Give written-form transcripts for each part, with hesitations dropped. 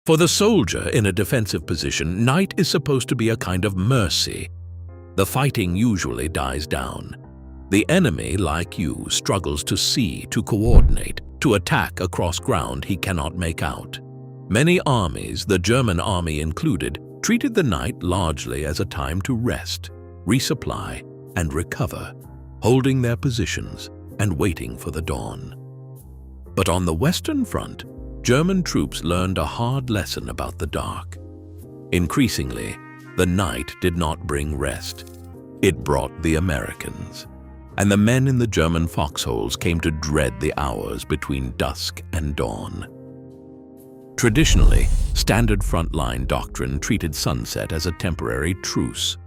For the soldier in a defensive position, night is supposed to be a kind of mercy. The fighting usually dies down. The enemy, like you, struggles to see, to coordinate, to attack across ground he cannot make out. Many armies, the German army included, treated the night largely as a time to rest, resupply, and recover, holding their positions and waiting for the dawn. But on the Western Front, German troops learned a hard lesson about the dark. Increasingly, the night did not bring rest. It brought the Americans, and the men in the German foxholes came to dread the hours between dusk and dawn. Traditionally, standard frontline doctrine treated sunset as a temporary truce.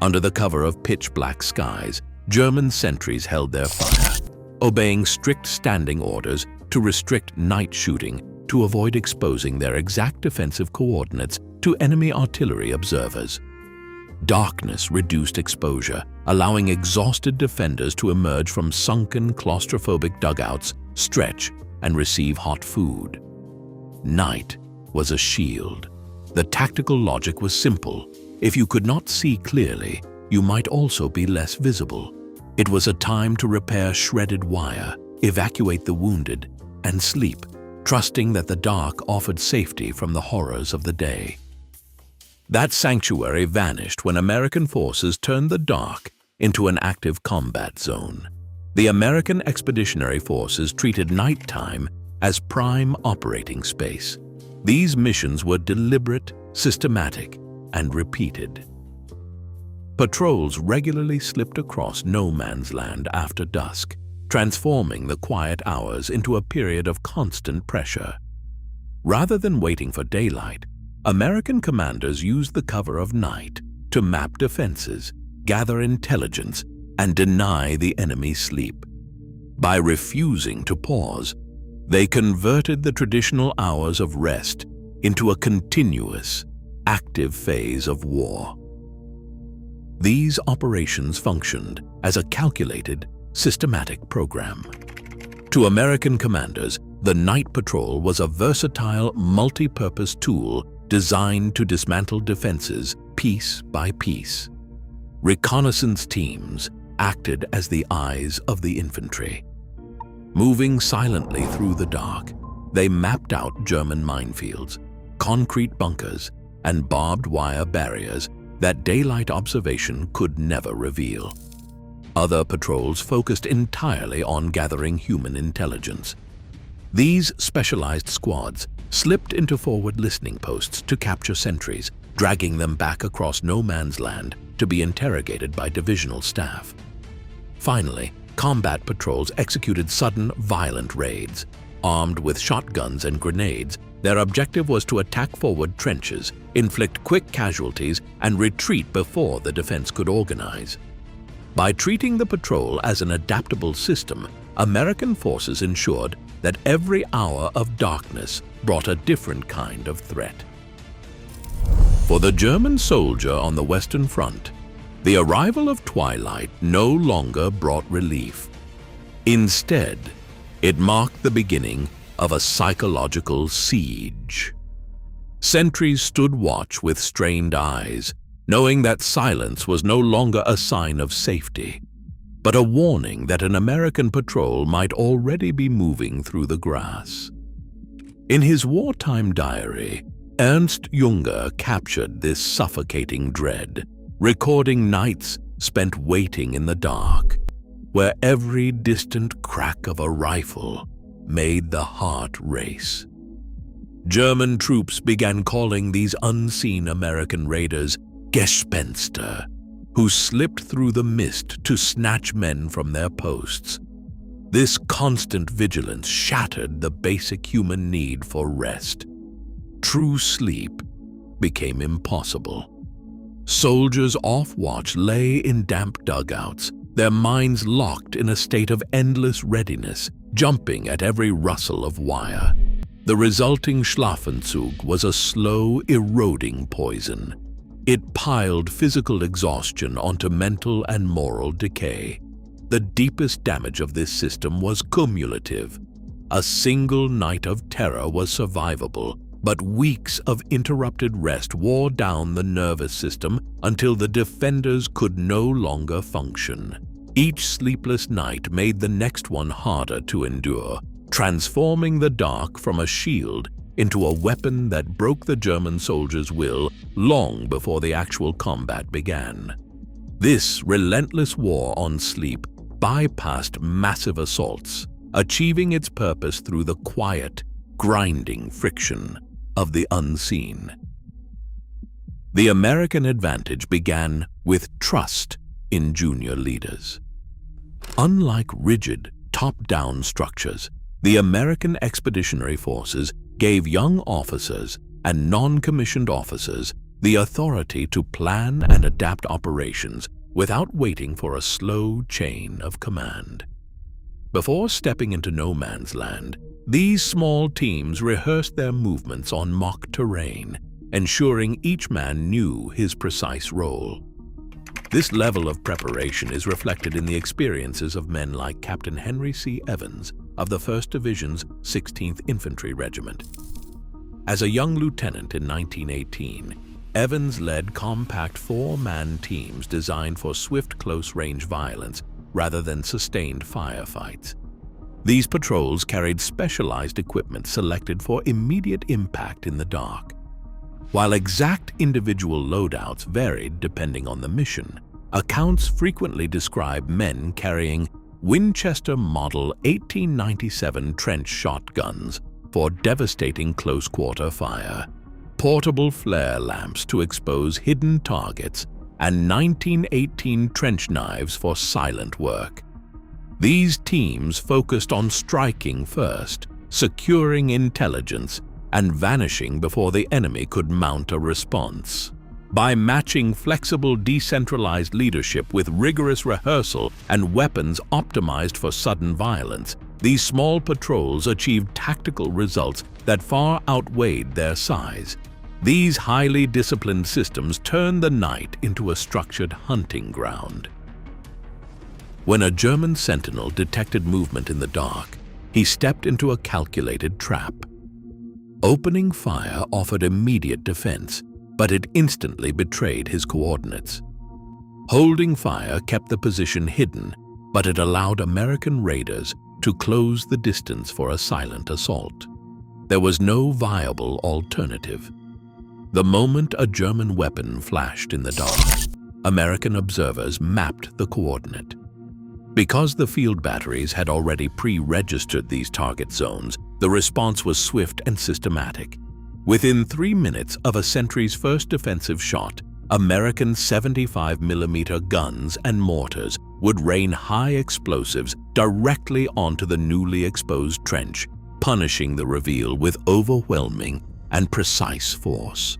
Under the cover of pitch-black skies, German sentries held their fire, obeying strict standing orders to restrict night shooting to avoid exposing their exact defensive coordinates to enemy artillery observers. Darkness reduced exposure, allowing exhausted defenders to emerge from sunken, claustrophobic dugouts, stretch, and receive hot food. Night was a shield. The tactical logic was simple. If you could not see clearly, you might also be less visible. It was a time to repair shredded wire, evacuate the wounded, and sleep, trusting that the dark offered safety from the horrors of the day. That sanctuary vanished when American forces turned the dark into an active combat zone. The American Expeditionary Forces treated nighttime as prime operating space. These missions were deliberate, systematic, and repeated. Patrols regularly slipped across no man's land after dusk, transforming the quiet hours into a period of constant pressure. Rather than waiting for daylight, American commanders used the cover of night to map defenses, gather intelligence, and deny the enemy sleep. By refusing to pause, they converted the traditional hours of rest into a continuous, active phase of war. These operations functioned as a calculated, systematic program. To American commanders, the night patrol was a versatile, multi-purpose tool designed to dismantle defenses piece by piece. Reconnaissance teams acted as the eyes of the infantry. Moving silently through the dark, they mapped out German minefields, concrete bunkers, and barbed wire barriers that daylight observation could never reveal. Other patrols focused entirely on gathering human intelligence. These specialized squads slipped into forward listening posts to capture sentries, dragging them back across no man's land to be interrogated by divisional staff. Finally, combat patrols executed sudden, violent raids. Armed with shotguns and grenades, their objective was to attack forward trenches, inflict quick casualties, and retreat before the defense could organize. By treating the patrol as an adaptable system, American forces ensured that every hour of darkness brought a different kind of threat. For the German soldier on the Western Front, the arrival of twilight no longer brought relief. Instead, it marked the beginning of a psychological siege. Sentries stood watch with strained eyes, knowing that silence was no longer a sign of safety, but a warning that an American patrol might already be moving through the grass. In his wartime diary, Ernst Junger captured this suffocating dread, recording nights spent waiting in the dark, where every distant crack of a rifle made the heart race. German troops began calling these unseen American raiders Gespenster, who slipped through the mist to snatch men from their posts. This constant vigilance shattered the basic human need for rest. True sleep became impossible. Soldiers off watch lay in damp dugouts, their minds locked in a state of endless readiness, jumping at every rustle of wire. The resulting Schlafentzug was a slow, eroding poison. It piled physical exhaustion onto mental and moral decay. The deepest damage of this system was cumulative. A single night of terror was survivable, But weeks of interrupted rest wore down the nervous system until the defenders could no longer function. Each sleepless night made the next one harder to endure, transforming the dark from a shield into a weapon that broke the German soldiers' will long before the actual combat began. This relentless war on sleep bypassed massive assaults, achieving its purpose through the quiet, grinding friction of the unseen. The American advantage began with trust in junior leaders. Unlike rigid, top-down structures, the American Expeditionary Forces gave young officers and non-commissioned officers the authority to plan and adapt operations without waiting for a slow chain of command. Before stepping into no man's land, these small teams rehearsed their movements on mock terrain, ensuring each man knew his precise role. This level of preparation is reflected in the experiences of men like Captain Henry C. Evans of the 1st Division's 16th Infantry Regiment. As a young lieutenant in 1918, Evans led compact 4-man teams designed for swift close-range violence rather than sustained firefights. These patrols carried specialized equipment selected for immediate impact in the dark. While exact individual loadouts varied depending on the mission, accounts frequently describe men carrying Winchester Model 1897 trench shotguns for devastating close-quarter fire, portable flare lamps to expose hidden targets, and 1918 trench knives for silent work. These teams focused on striking first, securing intelligence, and vanishing before the enemy could mount a response. By matching flexible, decentralized leadership with rigorous rehearsal and weapons optimized for sudden violence, these small patrols achieved tactical results that far outweighed their size. These highly disciplined systems turned the night into a structured hunting ground. When a German sentinel detected movement in the dark, he stepped into a calculated trap. Opening fire offered immediate defense, but it instantly betrayed his coordinates. Holding fire kept the position hidden, but it allowed American raiders to close the distance for a silent assault. There was no viable alternative. The moment a German weapon flashed in the dark, American observers mapped the coordinate. Because the field batteries had already pre-registered these target zones, the response was swift and systematic. Within 3 minutes of a sentry's first defensive shot, American 75mm guns and mortars would rain high explosives directly onto the newly exposed trench, punishing the reveal with overwhelming and precise force.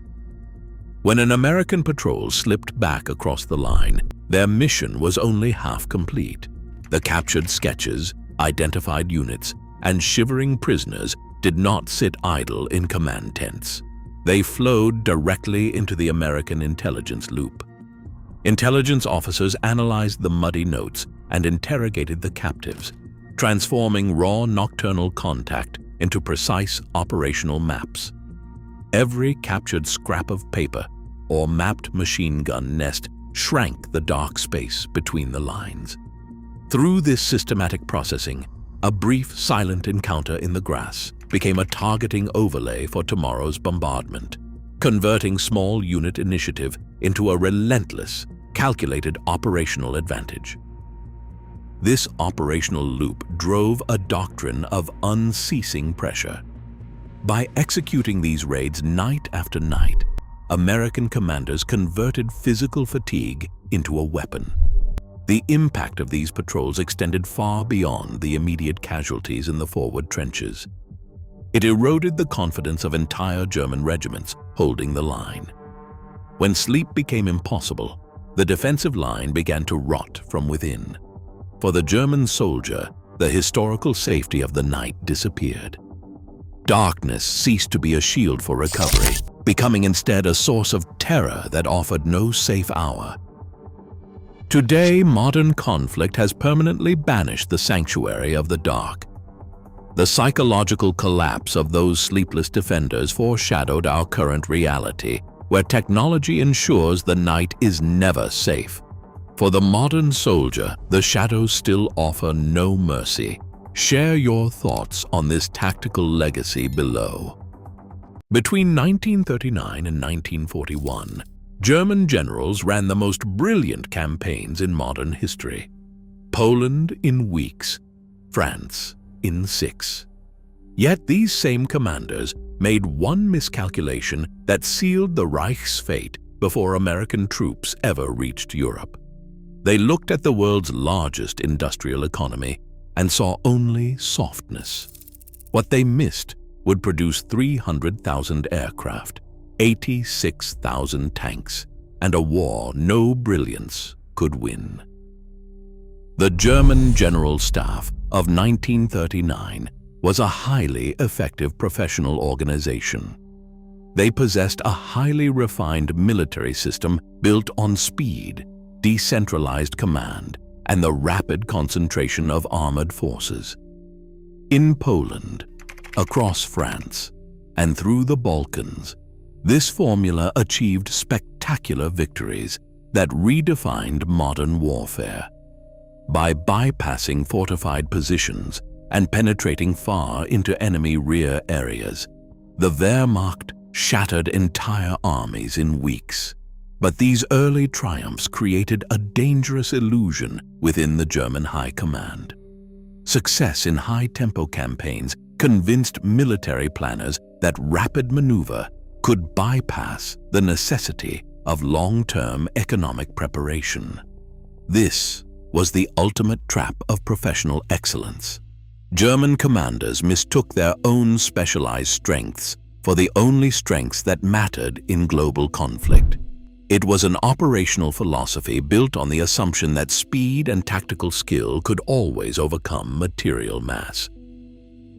When an American patrol slipped back across the line, their mission was only half complete. The captured sketches, identified units, and shivering prisoners did not sit idle in command tents. They flowed directly into the American intelligence loop. Intelligence officers analyzed the muddy notes and interrogated the captives, transforming raw nocturnal contact into precise operational maps. Every captured scrap of paper or mapped machine gun nest shrank the dark space between the lines. Through this systematic processing, a brief silent encounter in the grass became a targeting overlay for tomorrow's bombardment, converting small unit initiative into a relentless, calculated operational advantage. This operational loop drove a doctrine of unceasing pressure. By executing these raids night after night, American commanders converted physical fatigue into a weapon. The impact of these patrols extended far beyond the immediate casualties in the forward trenches. It eroded the confidence of entire German regiments holding the line. When sleep became impossible, the defensive line began to rot from within. For the German soldier, the historical safety of the night disappeared. Darkness ceased to be a shield for recovery, becoming instead a source of terror that offered no safe hour. Today, modern conflict has permanently banished the sanctuary of the dark. The psychological collapse of those sleepless defenders foreshadowed our current reality, where technology ensures the night is never safe. For the modern soldier, the shadows still offer no mercy. Share your thoughts on this tactical legacy below. Between 1939 and 1941, German generals ran the most brilliant campaigns in modern history. Poland in weeks, France in 6. Yet these same commanders made one miscalculation that sealed the Reich's fate before American troops ever reached Europe. They looked at the world's largest industrial economy and saw only softness. What they missed would produce 300,000 aircraft, 86,000 tanks, and a war no brilliance could win. The German General Staff of 1939 was a highly effective professional organization. They possessed a highly refined military system built on speed, decentralized command, and the rapid concentration of armored forces. In Poland, across France, and through the Balkans, this formula achieved spectacular victories that redefined modern warfare. By bypassing fortified positions and penetrating far into enemy rear areas, the Wehrmacht shattered entire armies in weeks. But these early triumphs created a dangerous illusion within the German high command. Success in high-tempo campaigns convinced military planners that rapid maneuver could bypass the necessity of long-term economic preparation. This was the ultimate trap of professional excellence. German commanders mistook their own specialized strengths for the only strengths that mattered in global conflict. It was an operational philosophy built on the assumption that speed and tactical skill could always overcome material mass.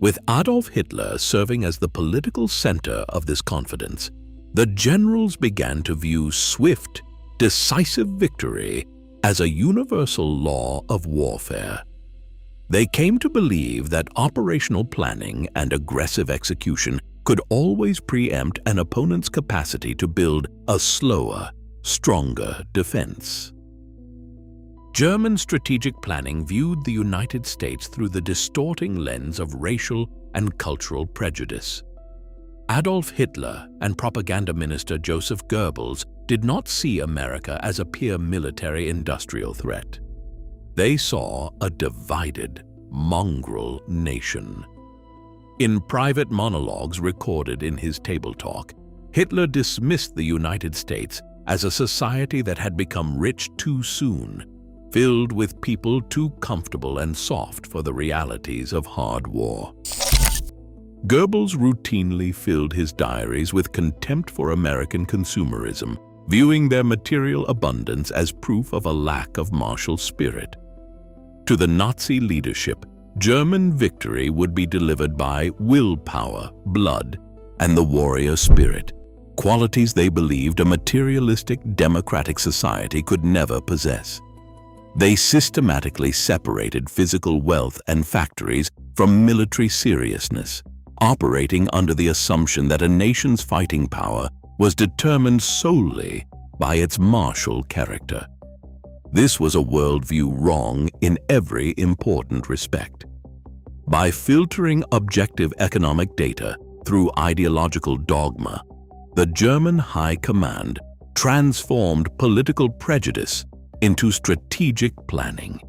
With Adolf Hitler serving as the political center of this confidence, the generals began to view swift, decisive victory as a universal law of warfare. They came to believe that operational planning and aggressive execution could always preempt an opponent's capacity to build a slower, stronger defense. German strategic planning viewed the United States through the distorting lens of racial and cultural prejudice. Adolf Hitler and propaganda minister Joseph Goebbels did not see America as a peer military-industrial threat. They saw a divided, mongrel nation. In private monologues recorded in his table talk, Hitler dismissed the United States as a society that had become rich too soon, filled with people too comfortable and soft for the realities of hard war. Goebbels routinely filled his diaries with contempt for American consumerism, viewing their material abundance as proof of a lack of martial spirit. To the Nazi leadership, German victory would be delivered by willpower, blood, and the warrior spirit, qualities they believed a materialistic democratic society could never possess. They systematically separated physical wealth and factories from military seriousness, operating under the assumption that a nation's fighting power was determined solely by its martial character. This was a worldview wrong in every important respect. By filtering objective economic data through ideological dogma, the German High Command transformed political prejudice into strategic planning.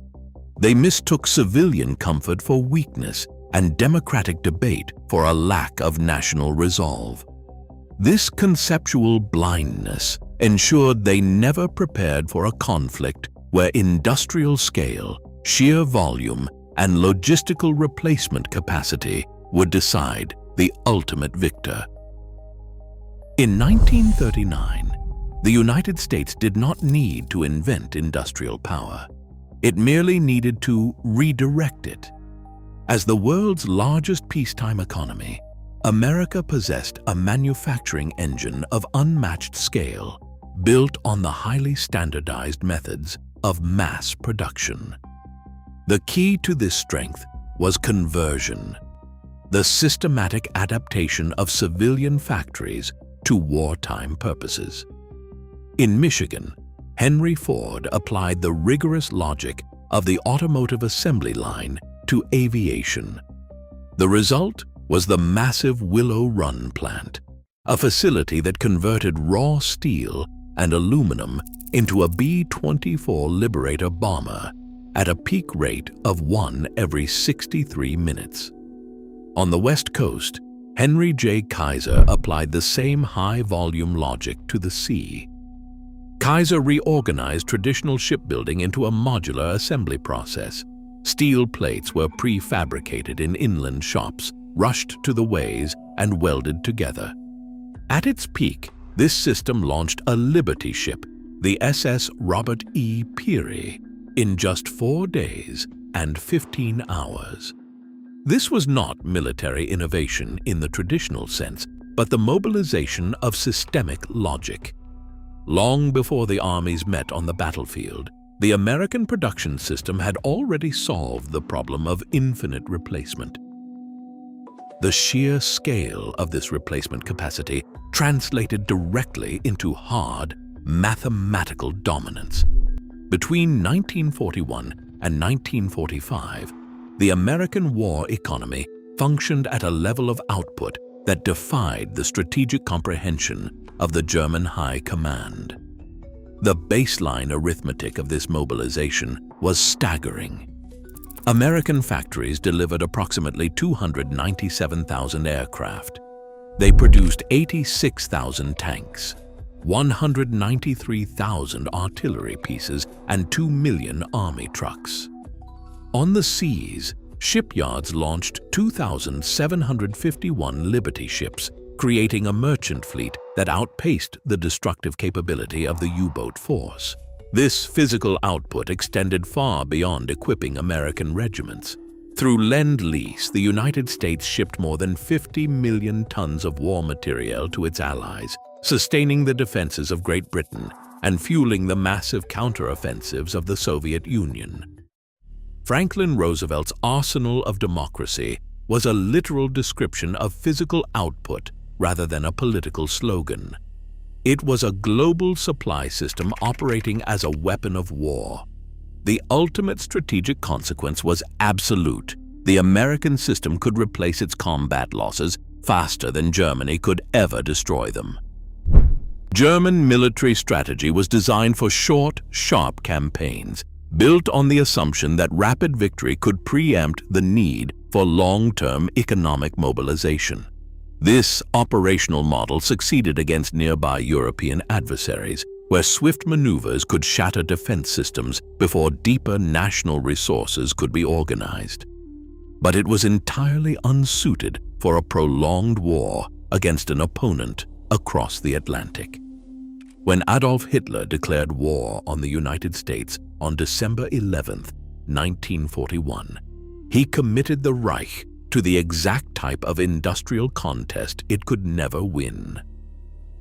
They mistook civilian comfort for weakness and democratic debate for a lack of national resolve. This conceptual blindness ensured they never prepared for a conflict where industrial scale, sheer volume, and logistical replacement capacity would decide the ultimate victor. In 1939, the United States did not need to invent industrial power. It merely needed to redirect it. As the world's largest peacetime economy, America possessed a manufacturing engine of unmatched scale, built on the highly standardized methods of mass production. The key to this strength was conversion. the systematic adaptation of civilian factories to wartime purposes. In Michigan, Henry Ford applied the rigorous logic of the automotive assembly line to aviation. The result was the massive Willow Run plant, a facility that converted raw steel and aluminum into a B-24 Liberator bomber at a peak rate of 1 every 63 minutes. On the West Coast, Henry J. Kaiser applied the same high-volume logic to the sea. Kaiser reorganized traditional shipbuilding into a modular assembly process. Steel plates were prefabricated in inland shops, rushed to the ways, and welded together. At its peak, this system launched a Liberty ship, the SS Robert E. Peary, in just 4 days and 15 hours. This was not military innovation in the traditional sense, but the mobilization of systemic logic. Long before the armies met on the battlefield, the American production system had already solved the problem of infinite replacement. The sheer scale of this replacement capacity translated directly into hard, mathematical dominance. Between 1941 and 1945, the American war economy functioned at a level of output that defied the strategic comprehension of the German High Command. The baseline arithmetic of this mobilization was staggering. American factories delivered approximately 297,000 aircraft. They produced 86,000 tanks, 193,000 artillery pieces, and 2 million army trucks. On the seas, shipyards launched 2,751 Liberty ships, creating a merchant fleet that outpaced the destructive capability of the U-boat force. This physical output extended far beyond equipping American regiments. Through Lend-Lease, the United States shipped more than 50 million tons of war material to its allies, sustaining the defenses of Great Britain and fueling the massive counteroffensives of the Soviet Union. Franklin Roosevelt's arsenal of democracy was a literal description of physical output rather than a political slogan. It was a global supply system operating as a weapon of war. The ultimate strategic consequence was absolute. The American system could replace its combat losses faster than Germany could ever destroy them. German military strategy was designed for short, sharp campaigns, built on the assumption that rapid victory could preempt the need for long-term economic mobilization. This operational model succeeded against nearby European adversaries, where swift maneuvers could shatter defense systems before deeper national resources could be organized. But it was entirely unsuited for a prolonged war against an opponent across the Atlantic. When Adolf Hitler declared war on the United States on December 11, 1941, he committed the Reich to the exact type of industrial contest it could never win.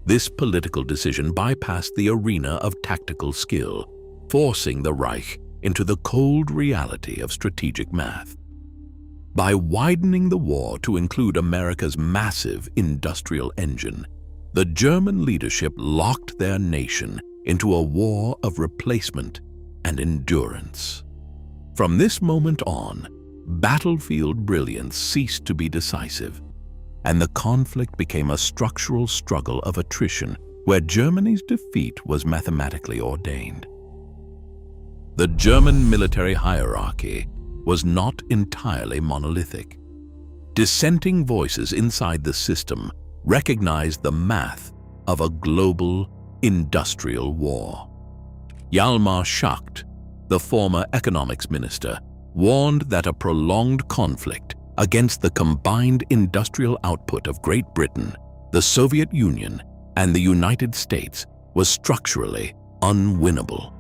This political decision bypassed the arena of tactical skill, forcing the Reich into the cold reality of strategic math. By widening the war to include America's massive industrial engine, the German leadership locked their nation into a war of replacement and endurance. From this moment on, battlefield brilliance ceased to be decisive, and the conflict became a structural struggle of attrition where Germany's defeat was mathematically ordained. The German military hierarchy was not entirely monolithic. Dissenting voices inside the system recognized the math of a global industrial war. Hjalmar Schacht, the former economics minister, warned that a prolonged conflict against the combined industrial output of Great Britain, the Soviet Union, and the United States was structurally unwinnable.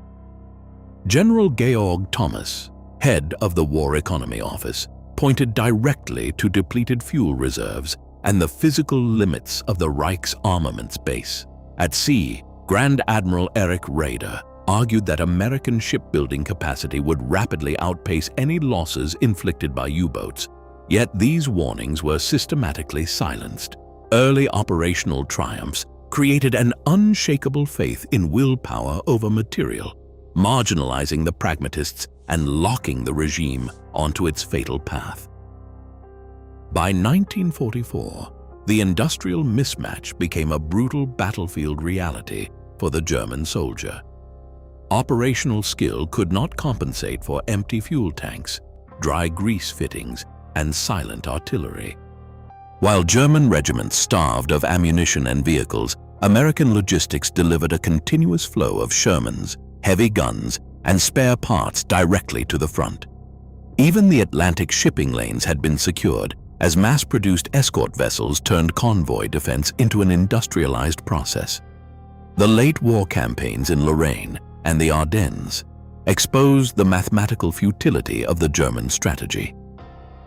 General Georg Thomas, head of the War Economy Office, pointed directly to depleted fuel reserves and the physical limits of the Reich's armaments base. At sea, Grand Admiral Erich Raeder argued that American shipbuilding capacity would rapidly outpace any losses inflicted by U-boats, Yet these warnings were systematically silenced. Early operational triumphs created an unshakable faith in willpower over material, marginalizing the pragmatists and locking the regime onto its fatal path. By 1944, the industrial mismatch became a brutal battlefield reality for the German soldier. Operational skill could not compensate for empty fuel tanks, dry grease fittings, and silent artillery. While German regiments starved of ammunition and vehicles, American logistics delivered a continuous flow of Shermans, heavy guns, and spare parts directly to the front. Even the Atlantic shipping lanes had been secured, as mass-produced escort vessels turned convoy defense into an industrialized process. The late war campaigns in Lorraine and the Ardennes exposed the mathematical futility of the German strategy.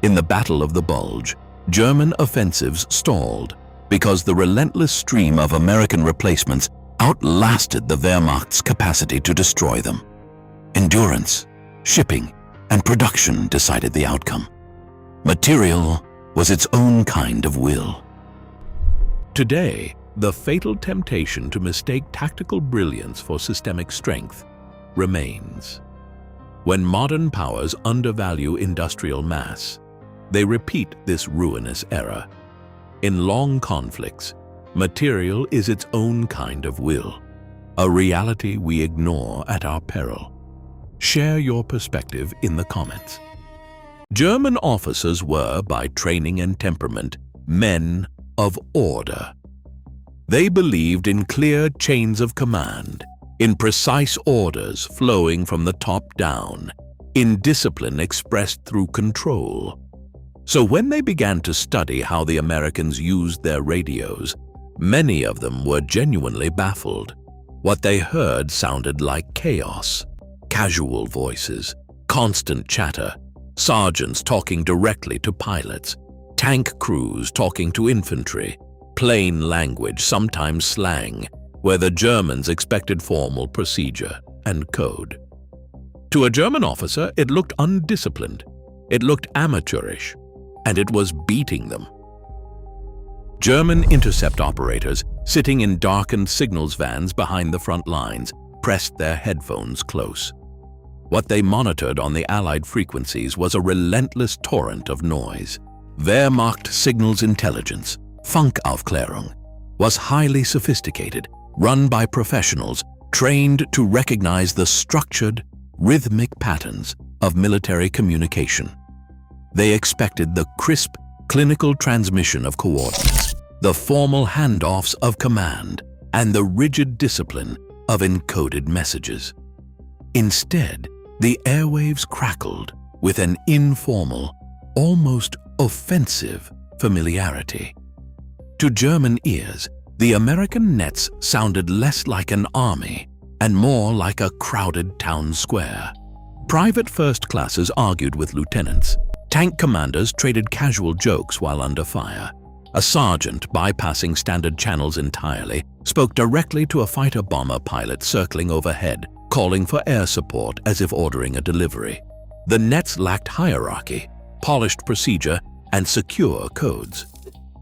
In the Battle of the Bulge, German offensives stalled because the relentless stream of American replacements outlasted the Wehrmacht's capacity to destroy them. Endurance, shipping, and production decided the outcome. Material was its own kind of will. Today, the fatal temptation to mistake tactical brilliance for systemic strength remains. When modern powers undervalue industrial mass, they repeat this ruinous error. In long conflicts, material is its own kind of will, a reality we ignore at our peril. Share your perspective in the comments. German officers were, by training and temperament, men of order. They believed in clear chains of command, in precise orders flowing from the top down, in discipline expressed through control. So when they began to study how the Americans used their radios, many of them were genuinely baffled. What they heard sounded like chaos. Casual voices, constant chatter, sergeants talking directly to pilots, tank crews talking to infantry, plain language, sometimes slang, where the Germans expected formal procedure and code. To a German officer, it looked undisciplined, it looked amateurish, and it was beating them. German intercept operators, sitting in darkened signals vans behind the front lines, pressed their headphones close. What they monitored on the Allied frequencies was a relentless torrent of noise. Wehrmacht signals intelligence, Funkaufklärung, was highly sophisticated, run by professionals trained to recognize the structured, rhythmic patterns of military communication. They expected the crisp, clinical transmission of coordinates, the formal handoffs of command, and the rigid discipline of encoded messages. Instead, the airwaves crackled with an informal, almost offensive familiarity. To German ears, the American nets sounded less like an army and more like a crowded town square. Private first classes argued with lieutenants. Tank commanders traded casual jokes while under fire. A sergeant, bypassing standard channels entirely, spoke directly to a fighter-bomber pilot circling overhead, calling for air support as if ordering a delivery. The nets lacked hierarchy, polished procedure, and secure codes.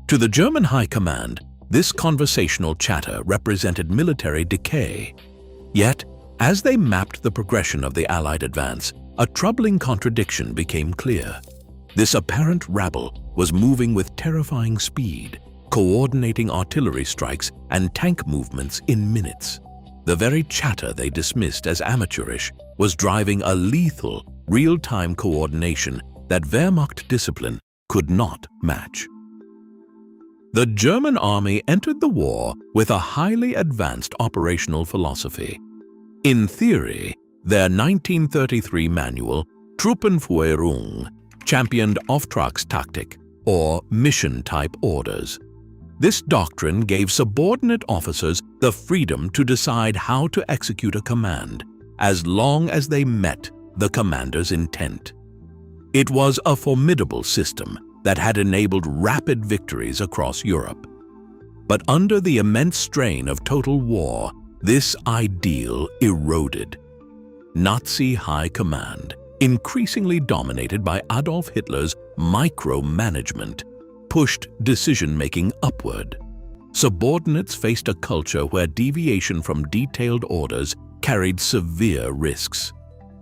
To the German high command, this conversational chatter represented military decay. Yet, as they mapped the progression of the Allied advance, a troubling contradiction became clear. This apparent rabble was moving with terrifying speed, coordinating artillery strikes and tank movements in minutes. The very chatter they dismissed as amateurish was driving a lethal, real-time coordination that Wehrmacht discipline could not match. The German army entered the war with a highly advanced operational philosophy. In theory, their 1933 manual, Truppenführung, championed Auftragstaktik, or mission-type orders. This doctrine gave subordinate officers the freedom to decide how to execute a command, as long as they met the commander's intent. It was a formidable system that had enabled rapid victories across Europe. But under the immense strain of total war, this ideal eroded. Nazi high command, increasingly dominated by Adolf Hitler's micromanagement pushed decision-making upward. Subordinates faced a culture where deviation from detailed orders carried severe risks.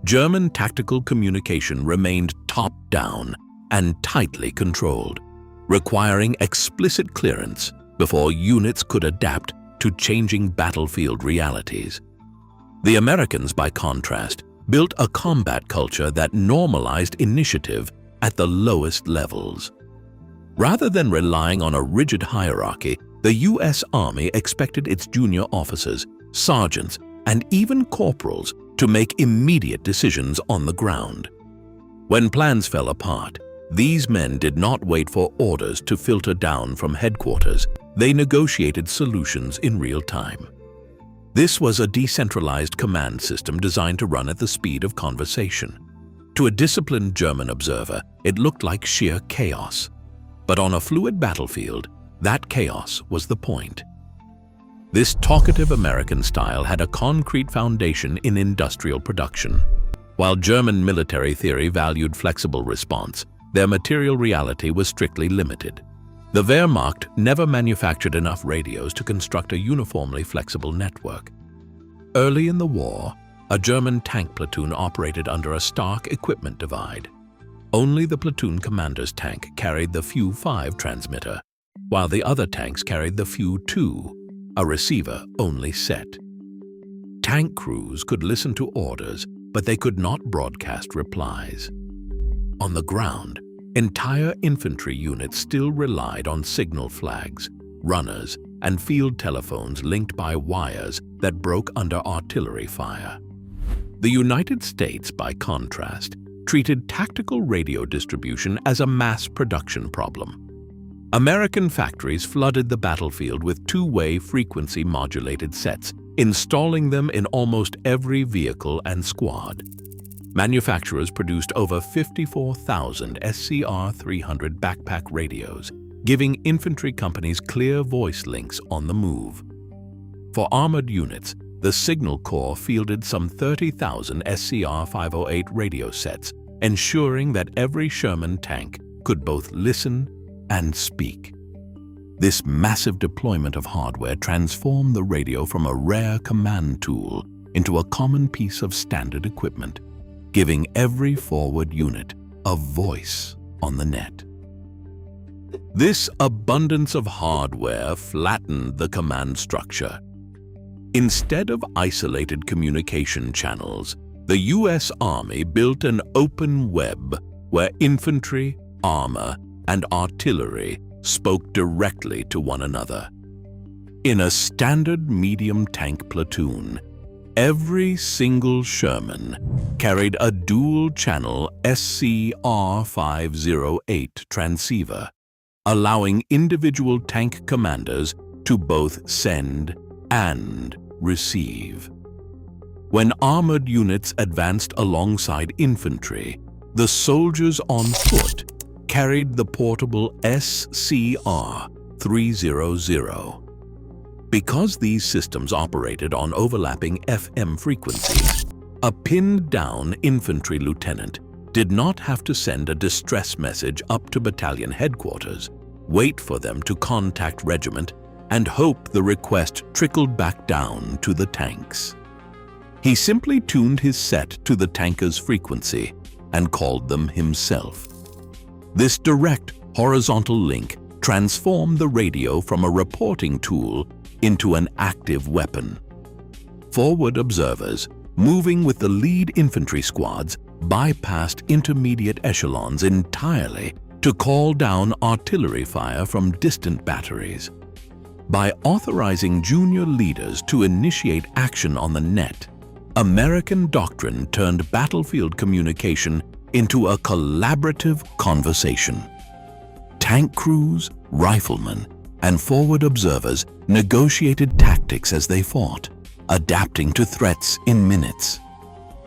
German tactical communication remained top-down and tightly controlled, requiring explicit clearance before units could adapt to changing battlefield realities. The Americans, by contrast, built a combat culture that normalized initiative at the lowest levels. Rather than relying on a rigid hierarchy, the U.S. Army expected its junior officers, sergeants, and even corporals to make immediate decisions on the ground. When plans fell apart, these men did not wait for orders to filter down from headquarters. They negotiated solutions in real time. This was a decentralized command system designed to run at the speed of conversation. To a disciplined German observer, it looked like sheer chaos. But on a fluid battlefield, that chaos was the point. This talkative American style had a concrete foundation in industrial production. While German military theory valued flexible response, their material reality was strictly limited. The Wehrmacht never manufactured enough radios to construct a uniformly flexible network. Early in the war, a German tank platoon operated under a stark equipment divide. Only the platoon commander's tank carried the Fu-5 transmitter, while the other tanks carried the Fu-2, a receiver-only set. Tank crews could listen to orders, but they could not broadcast replies. On the ground, entire infantry units still relied on signal flags, runners, and field telephones linked by wires that broke under artillery fire. The United States, by contrast, treated tactical radio distribution as a mass production problem. American factories flooded the battlefield with two-way frequency-modulated sets, installing them in almost every vehicle and squad. Manufacturers produced over 54,000 SCR-300 backpack radios, giving infantry companies clear voice links on the move. For armored units, the Signal Corps fielded some 30,000 SCR-508 radio sets, ensuring that every Sherman tank could both listen and speak. This massive deployment of hardware transformed the radio from a rare command tool into a common piece of standard equipment, giving every forward unit a voice on the net. This abundance of hardware flattened the command structure. Instead of isolated communication channels, the U.S. Army built an open web where infantry, armor, and artillery spoke directly to one another. In a standard medium tank platoon, every single Sherman carried a dual-channel SCR-508 transceiver, allowing individual tank commanders to both send and receive. When armored units advanced alongside infantry, the soldiers on foot carried the portable SCR-300. Because these systems operated on overlapping FM frequencies, a pinned-down infantry lieutenant did not have to send a distress message up to battalion headquarters, wait for them to contact regiment, and hope the request trickled back down to the tanks. He simply tuned his set to the tanker's frequency and called them himself. This direct horizontal link transformed the radio from a reporting tool into an active weapon. Forward observers, moving with the lead infantry squads, bypassed intermediate echelons entirely to call down artillery fire from distant batteries. By authorizing junior leaders to initiate action on the net, American doctrine turned battlefield communication into a collaborative conversation. Tank crews, riflemen, and forward observers negotiated tactics as they fought, adapting to threats in minutes.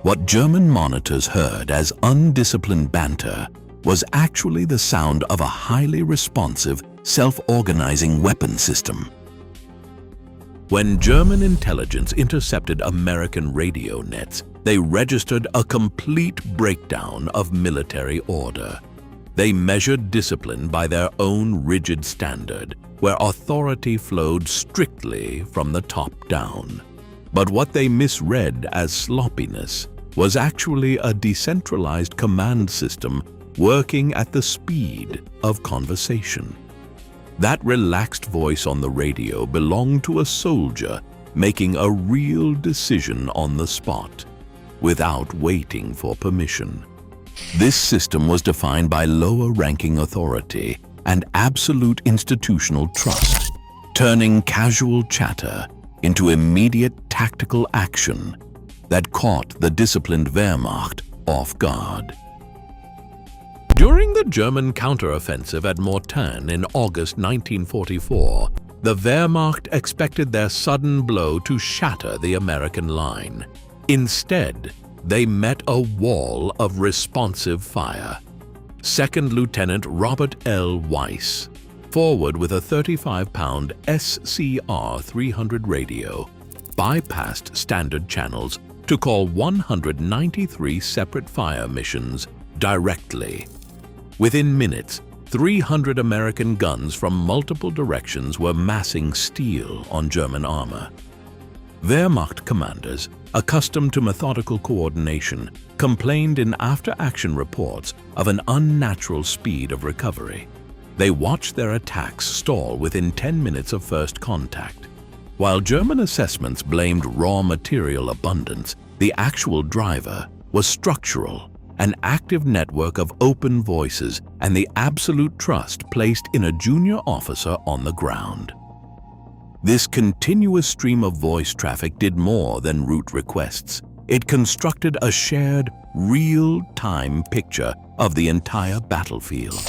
What German monitors heard as undisciplined banter was actually the sound of a highly responsive, self-organizing weapon system. When German intelligence intercepted American radio nets, they registered a complete breakdown of military order. They measured discipline by their own rigid standard, where authority flowed strictly from the top down. But what they misread as sloppiness was actually a decentralized command system working at the speed of conversation. That relaxed voice on the radio belonged to a soldier making a real decision on the spot, without waiting for permission. This system was defined by lower-ranking authority and absolute institutional trust, turning casual chatter into immediate tactical action that caught the disciplined Wehrmacht off guard. During the German counteroffensive at Mortain in August 1944, the Wehrmacht expected their sudden blow to shatter the American line. Instead, they met a wall of responsive fire. Second Lieutenant Robert L. Weiss, forward with a 35-pound SCR-300 radio, bypassed standard channels to call 193 separate fire missions directly. Within minutes, 300 American guns from multiple directions were massing steel on German armor. Wehrmacht commanders, accustomed to methodical coordination, complained in after-action reports of an unnatural speed of recovery. They watched their attacks stall within 10 minutes of first contact. While German assessments blamed raw material abundance, the actual driver was structural, an active network of open voices and the absolute trust placed in a junior officer on the ground. This continuous stream of voice traffic did more than route requests. It constructed a shared, real-time picture of the entire battlefield.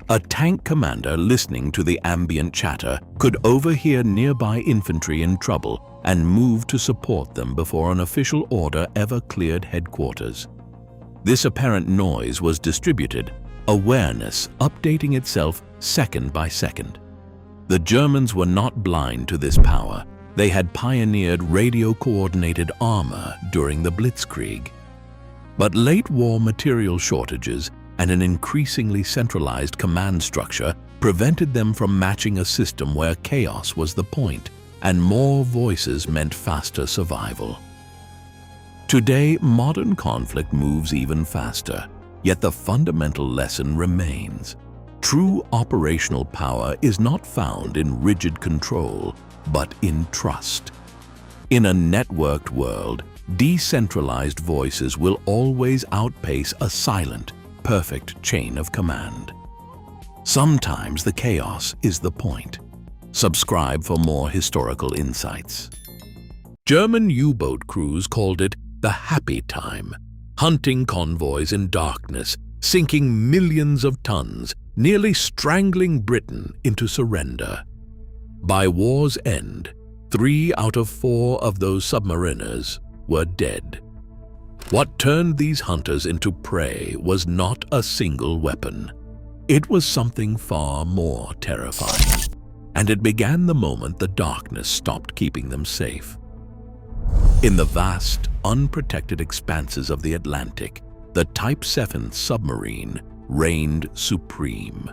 A tank commander listening to the ambient chatter could overhear nearby infantry in trouble and move to support them before an official order ever cleared headquarters. This apparent noise was distributed, awareness updating itself second by second. The Germans were not blind to this power. They had pioneered radio-coordinated armor during the Blitzkrieg. But late-war material shortages and an increasingly centralized command structure prevented them from matching a system where chaos was the point and more voices meant faster survival. Today, modern conflict moves even faster, yet the fundamental lesson remains. True operational power is not found in rigid control, but in trust. In a networked world, decentralized voices will always outpace a silent, perfect chain of command. Sometimes the chaos is the point. Subscribe for more historical insights. German U-boat crews called it the happy time, hunting convoys in darkness, sinking millions of tons, nearly strangling Britain into surrender. By war's end, 3 out of 4 of those submariners were dead. What turned these hunters into prey was not a single weapon. It was something far more terrifying. And it began the moment the darkness stopped keeping them safe. In the vast, unprotected expanses of the Atlantic, the Type 7 submarine reigned supreme.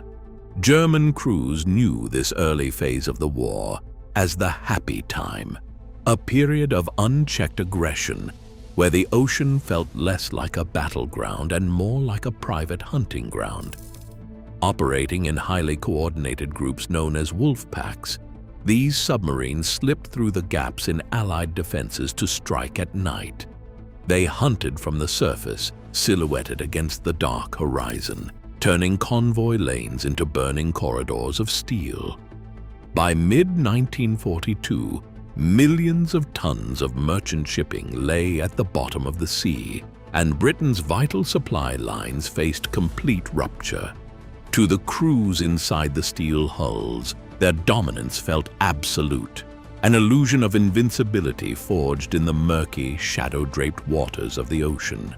German crews knew this early phase of the war as the happy time, a period of unchecked aggression where the ocean felt less like a battleground and more like a private hunting ground. Operating in highly coordinated groups known as wolf packs, these submarines slipped through the gaps in Allied defenses to strike at night. They hunted from the surface, silhouetted against the dark horizon, turning convoy lanes into burning corridors of steel. By mid-1942, millions of tons of merchant shipping lay at the bottom of the sea, and Britain's vital supply lines faced complete rupture. To the crews inside the steel hulls, their dominance felt absolute, an illusion of invincibility forged in the murky, shadow-draped waters of the ocean.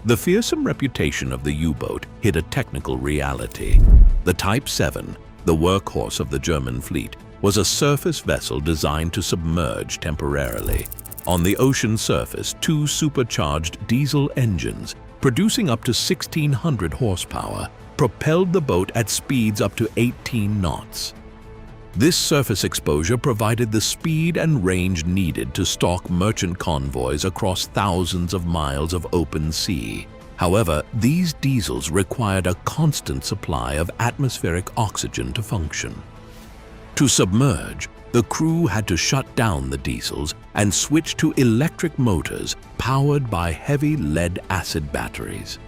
The fearsome reputation of the U-boat hid a technical reality. The Type 7, the workhorse of the German fleet, was a surface vessel designed to submerge temporarily. On the ocean surface, 2 supercharged diesel engines, producing up to 1,600 horsepower, propelled the boat at speeds up to 18 knots. This surface exposure provided the speed and range needed to stalk merchant convoys across thousands of miles of open sea. However, these diesels required a constant supply of atmospheric oxygen to function. To submerge, the crew had to shut down the diesels and switch to electric motors powered by heavy lead-acid batteries.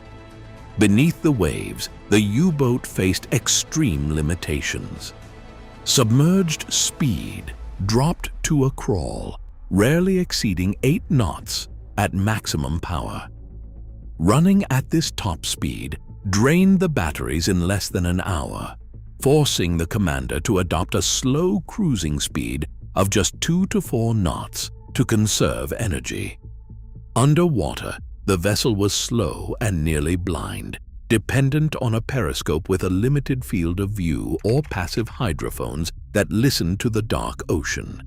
Beneath the waves, the U-boat faced extreme limitations. Submerged speed dropped to a crawl, rarely exceeding 8 knots at maximum power. Running at this top speed drained the batteries in less than an hour, forcing the commander to adopt a slow cruising speed of just 2 to 4 knots to conserve energy. Underwater, the vessel was slow and nearly blind, dependent on a periscope with a limited field of view or passive hydrophones that listened to the dark ocean.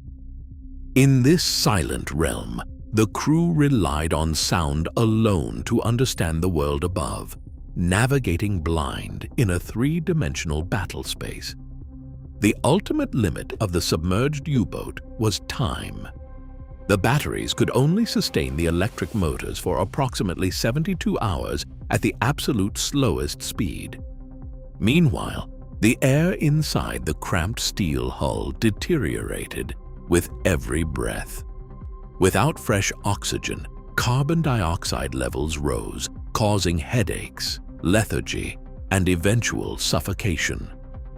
In this silent realm, the crew relied on sound alone to understand the world above, navigating blind in a three-dimensional battle space. The ultimate limit of the submerged U-boat was time. The batteries could only sustain the electric motors for approximately 72 hours at the absolute slowest speed. Meanwhile, the air inside the cramped steel hull deteriorated with every breath. Without fresh oxygen, carbon dioxide levels rose, causing headaches, lethargy, and eventual suffocation.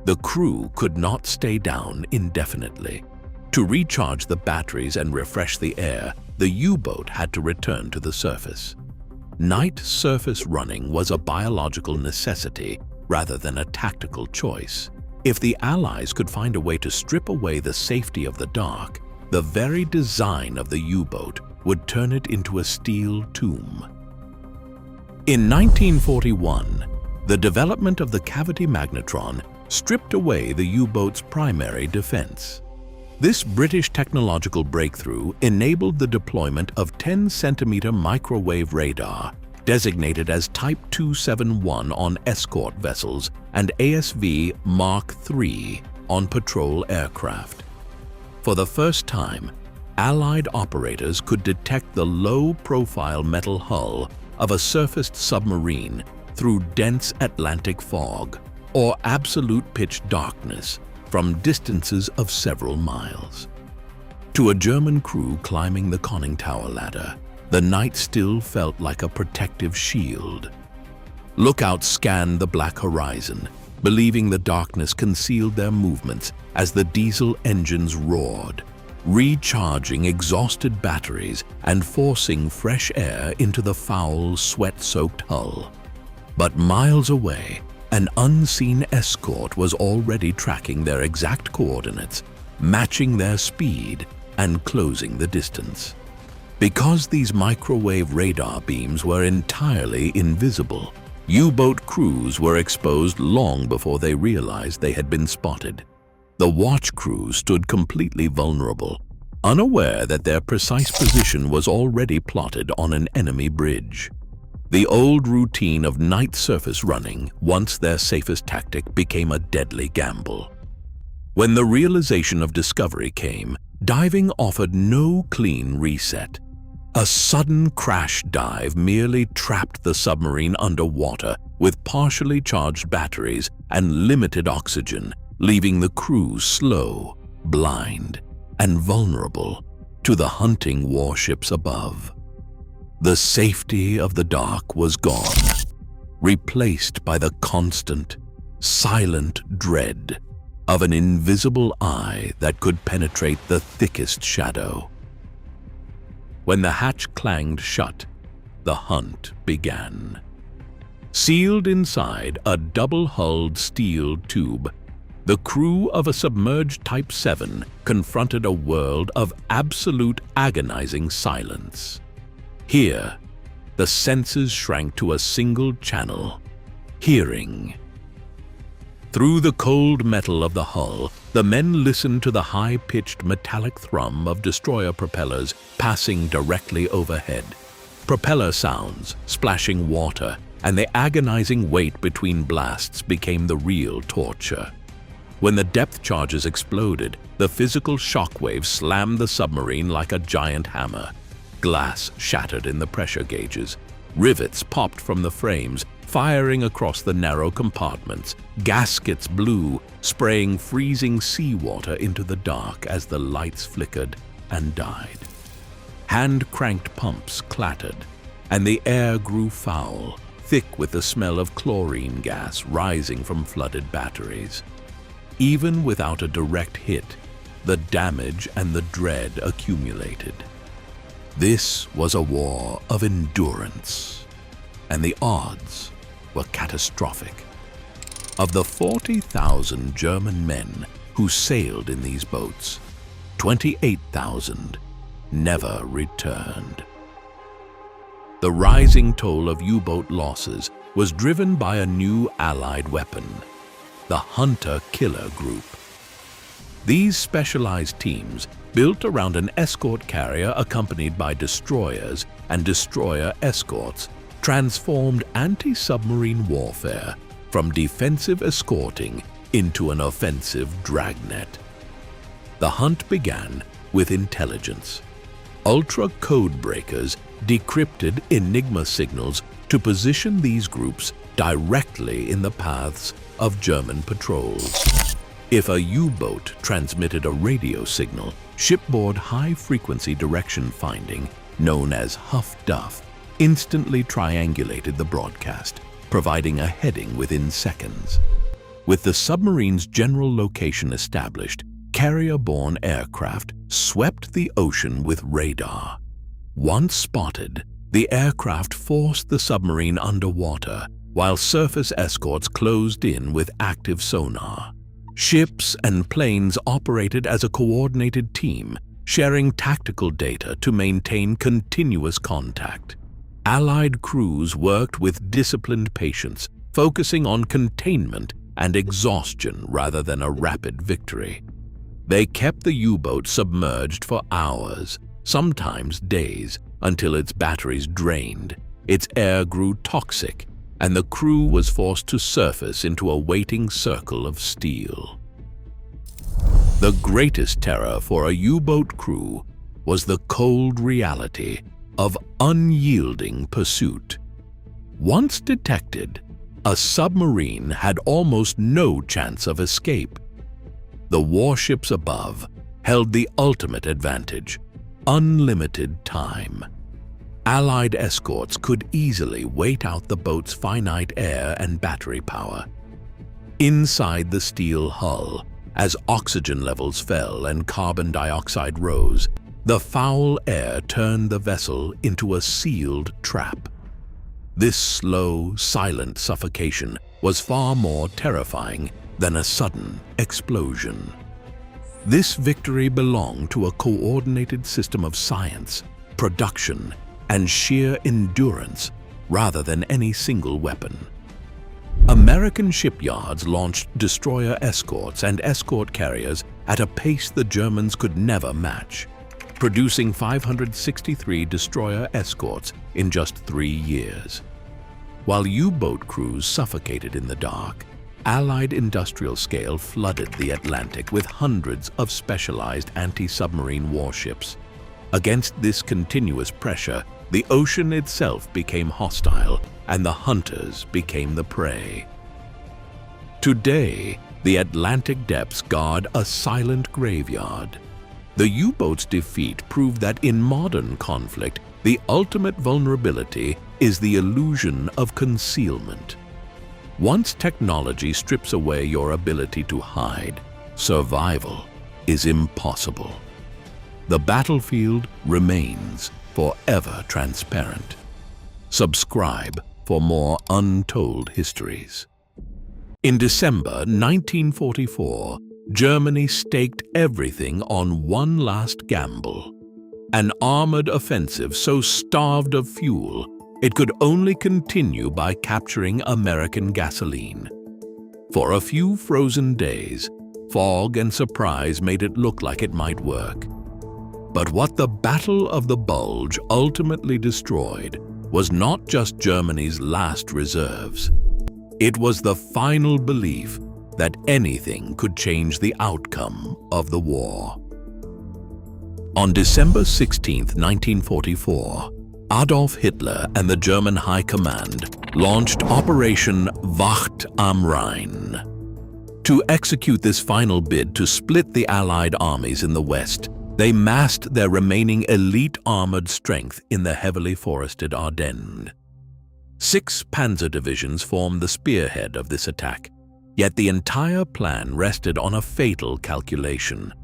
The crew could not stay down indefinitely. To recharge the batteries and refresh the air, the U-boat had to return to the surface. Night surface running was a biological necessity rather than a tactical choice. If the Allies could find a way to strip away the safety of the dark, the very design of the U-boat would turn it into a steel tomb. In 1941, the development of the cavity magnetron stripped away the U-boat's primary defense. This British technological breakthrough enabled the deployment of 10-centimeter microwave radar, designated as Type 271 on escort vessels and ASV Mark III on patrol aircraft. For the first time, Allied operators could detect the low-profile metal hull of a surfaced submarine through dense Atlantic fog or absolute pitch darkness from distances of several miles. To a German crew climbing the conning tower ladder, the night still felt like a protective shield. Lookouts scanned the black horizon, believing the darkness concealed their movements as the diesel engines roared, recharging exhausted batteries and forcing fresh air into the foul, sweat-soaked hull. But miles away, an unseen escort was already tracking their exact coordinates, matching their speed and closing the distance. Because these microwave radar beams were entirely invisible, U-boat crews were exposed long before they realized they had been spotted. The watch crew stood completely vulnerable, unaware that their precise position was already plotted on an enemy bridge. The old routine of night surface running, once their safest tactic, became a deadly gamble. When the realization of discovery came, diving offered no clean reset. A sudden crash dive merely trapped the submarine underwater with partially charged batteries and limited oxygen, leaving the crew slow, blind, and vulnerable to the hunting warships above. The safety of the dark was gone, replaced by the constant, silent dread of an invisible eye that could penetrate the thickest shadow. When the hatch clanged shut, the hunt began. Sealed inside a double-hulled steel tube, the crew of a submerged Type 7 confronted a world of absolute agonizing silence. Here, the senses shrank to a single channel: hearing. Through the cold metal of the hull, the men listened to the high-pitched metallic thrum of destroyer propellers passing directly overhead. Propeller sounds, splashing water, and the agonizing wait between blasts became the real torture. When the depth charges exploded, the physical shockwaves slammed the submarine like a giant hammer. Glass shattered in the pressure gauges. Rivets popped from the frames, firing across the narrow compartments. Gaskets blew, spraying freezing seawater into the dark as the lights flickered and died. Hand-cranked pumps clattered, and the air grew foul, thick with the smell of chlorine gas rising from flooded batteries. Even without a direct hit, the damage and the dread accumulated. This was a war of endurance, and the odds were catastrophic. Of the 40,000 German men who sailed in these boats, 28,000 never returned. The rising toll of U-boat losses was driven by a new Allied weapon, the Hunter-Killer Group. These specialized teams, built around an escort carrier accompanied by destroyers and destroyer escorts, transformed anti-submarine warfare from defensive escorting into an offensive dragnet. The hunt began with intelligence. Ultra code breakers decrypted Enigma signals to position these groups directly in the paths of German patrols. If a U-boat transmitted a radio signal, shipboard high-frequency direction finding, known as Huff-Duff, instantly triangulated the broadcast, providing a heading within seconds. With the submarine's general location established, carrier-borne aircraft swept the ocean with radar. Once spotted, the aircraft forced the submarine underwater, while surface escorts closed in with active sonar. Ships and planes operated as a coordinated team, sharing tactical data to maintain continuous contact. Allied crews worked with disciplined patience, focusing on containment and exhaustion rather than a rapid victory. They kept the U-boat submerged for hours, sometimes days, until its batteries drained, its air grew toxic, and the crew was forced to surface into a waiting circle of steel. The greatest terror for a U-boat crew was the cold reality of unyielding pursuit. Once detected, a submarine had almost no chance of escape. The warships above held the ultimate advantage: unlimited time. Allied escorts could easily wait out the boat's finite air and battery power. Inside the steel hull, as oxygen levels fell and carbon dioxide rose, the foul air turned the vessel into a sealed trap. This slow, silent suffocation was far more terrifying than a sudden explosion. This victory belonged to a coordinated system of science, production, and sheer endurance rather than any single weapon. American shipyards launched destroyer escorts and escort carriers at a pace the Germans could never match, producing 563 destroyer escorts in just 3 years. While U-boat crews suffocated in the dark, Allied industrial scale flooded the Atlantic with hundreds of specialized anti-submarine warships. Against this continuous pressure, the ocean itself became hostile, and the hunters became the prey. Today, the Atlantic depths guard a silent graveyard. The U-boat's defeat proved that in modern conflict, the ultimate vulnerability is the illusion of concealment. Once technology strips away your ability to hide, survival is impossible. The battlefield remains forever transparent. Subscribe for more untold histories. In December 1944, Germany staked everything on one last gamble: an armored offensive so starved of fuel it could only continue by capturing American gasoline. For a few frozen days, fog and surprise made it look like it might work. But what the Battle of the Bulge ultimately destroyed was not just Germany's last reserves. It was the final belief that anything could change the outcome of the war. On December 16, 1944, Adolf Hitler and the German High Command launched Operation Wacht am Rhein. To execute this final bid to split the Allied armies in the West, they massed their remaining elite armored strength in the heavily forested Ardennes. 6 panzer divisions formed the spearhead of this attack, yet the entire plan rested on a fatal calculation.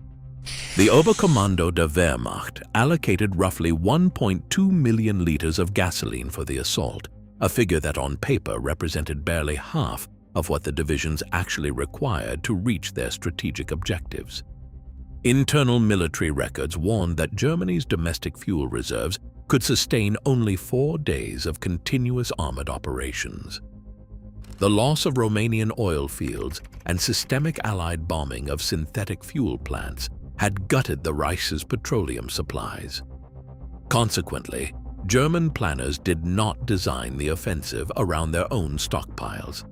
The Oberkommando der Wehrmacht allocated roughly 1.2 million liters of gasoline for the assault, a figure that on paper represented barely half of what the divisions actually required to reach their strategic objectives. Internal military records warned that Germany's domestic fuel reserves could sustain only 4 days of continuous armored operations. The loss of Romanian oil fields and systemic Allied bombing of synthetic fuel plants had gutted the Reich's petroleum supplies. Consequently, German planners did not design the offensive around their own stockpiles.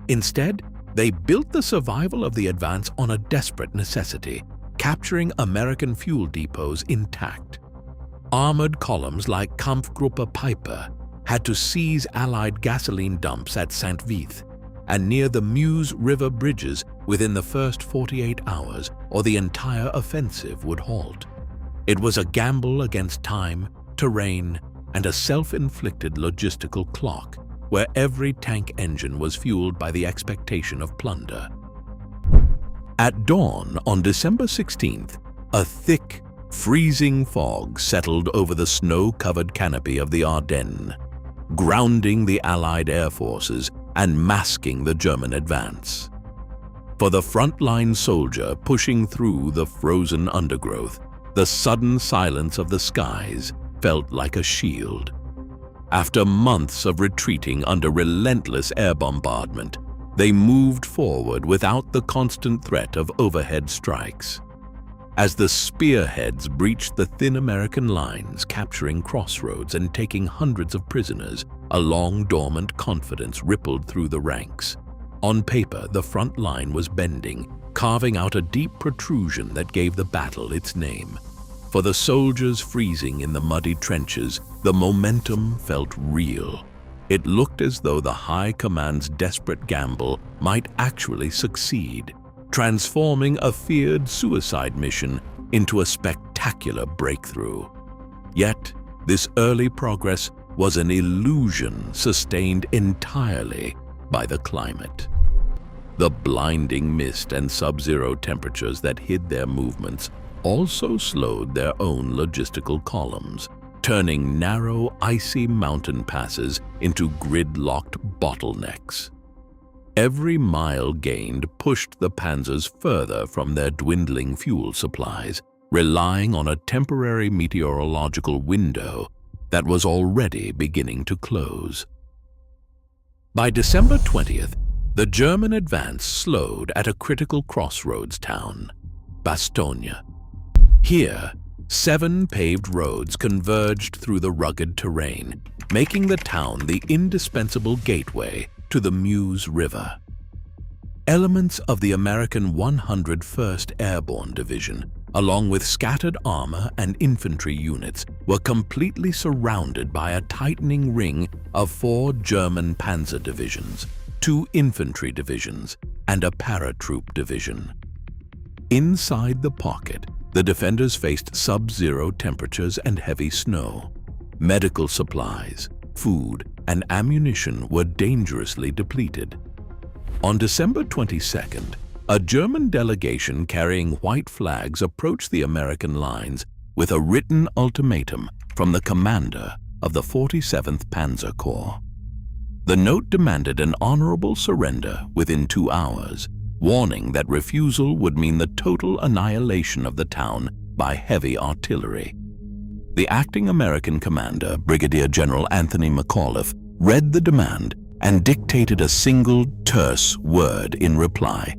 Instead, they built the survival of the advance on a desperate necessity, capturing American fuel depots intact. Armored columns like Kampfgruppe Peiper had to seize Allied gasoline dumps at St. Vith and near the Meuse River bridges within the first 48 hours, or the entire offensive would halt. It was a gamble against time, terrain, and a self-inflicted logistical clock, where every tank engine was fueled by the expectation of plunder. At dawn on December 16th, a thick, freezing fog settled over the snow-covered canopy of the Ardennes, grounding the Allied air forces and masking the German advance. For the frontline soldier pushing through the frozen undergrowth, the sudden silence of the skies felt like a shield. After months of retreating under relentless air bombardment, they moved forward without the constant threat of overhead strikes. As the spearheads breached the thin American lines, capturing crossroads and taking hundreds of prisoners, a long dormant confidence rippled through the ranks. On paper, the front line was bending, carving out a deep protrusion that gave the battle its name. For the soldiers freezing in the muddy trenches, the momentum felt real. It looked as though the High Command's desperate gamble might actually succeed, transforming a feared suicide mission into a spectacular breakthrough. Yet, this early progress was an illusion sustained entirely by the climate. The blinding mist and sub-zero temperatures that hid their movements also slowed their own logistical columns, turning narrow, icy mountain passes into gridlocked bottlenecks. Every mile gained pushed the panzers further from their dwindling fuel supplies, relying on a temporary meteorological window that was already beginning to close. By December 20th, the German advance slowed at a critical crossroads town, Bastogne. Here, 7 paved roads converged through the rugged terrain, making the town the indispensable gateway to the Meuse River. Elements of the American 101st Airborne Division, along with scattered armor and infantry units, were completely surrounded by a tightening ring of 4 German panzer divisions, 2 infantry divisions, and a paratroop division. Inside the pocket, the defenders faced sub-zero temperatures and heavy snow. Medical supplies, food, and ammunition were dangerously depleted. On December 22nd, a German delegation carrying white flags approached the American lines with a written ultimatum from the commander of the 47th Panzer Corps. The note demanded an honorable surrender within 2 hours, warning that refusal would mean the total annihilation of the town by heavy artillery. The acting American commander, Brigadier General Anthony McAuliffe, read the demand and dictated a single terse word in reply: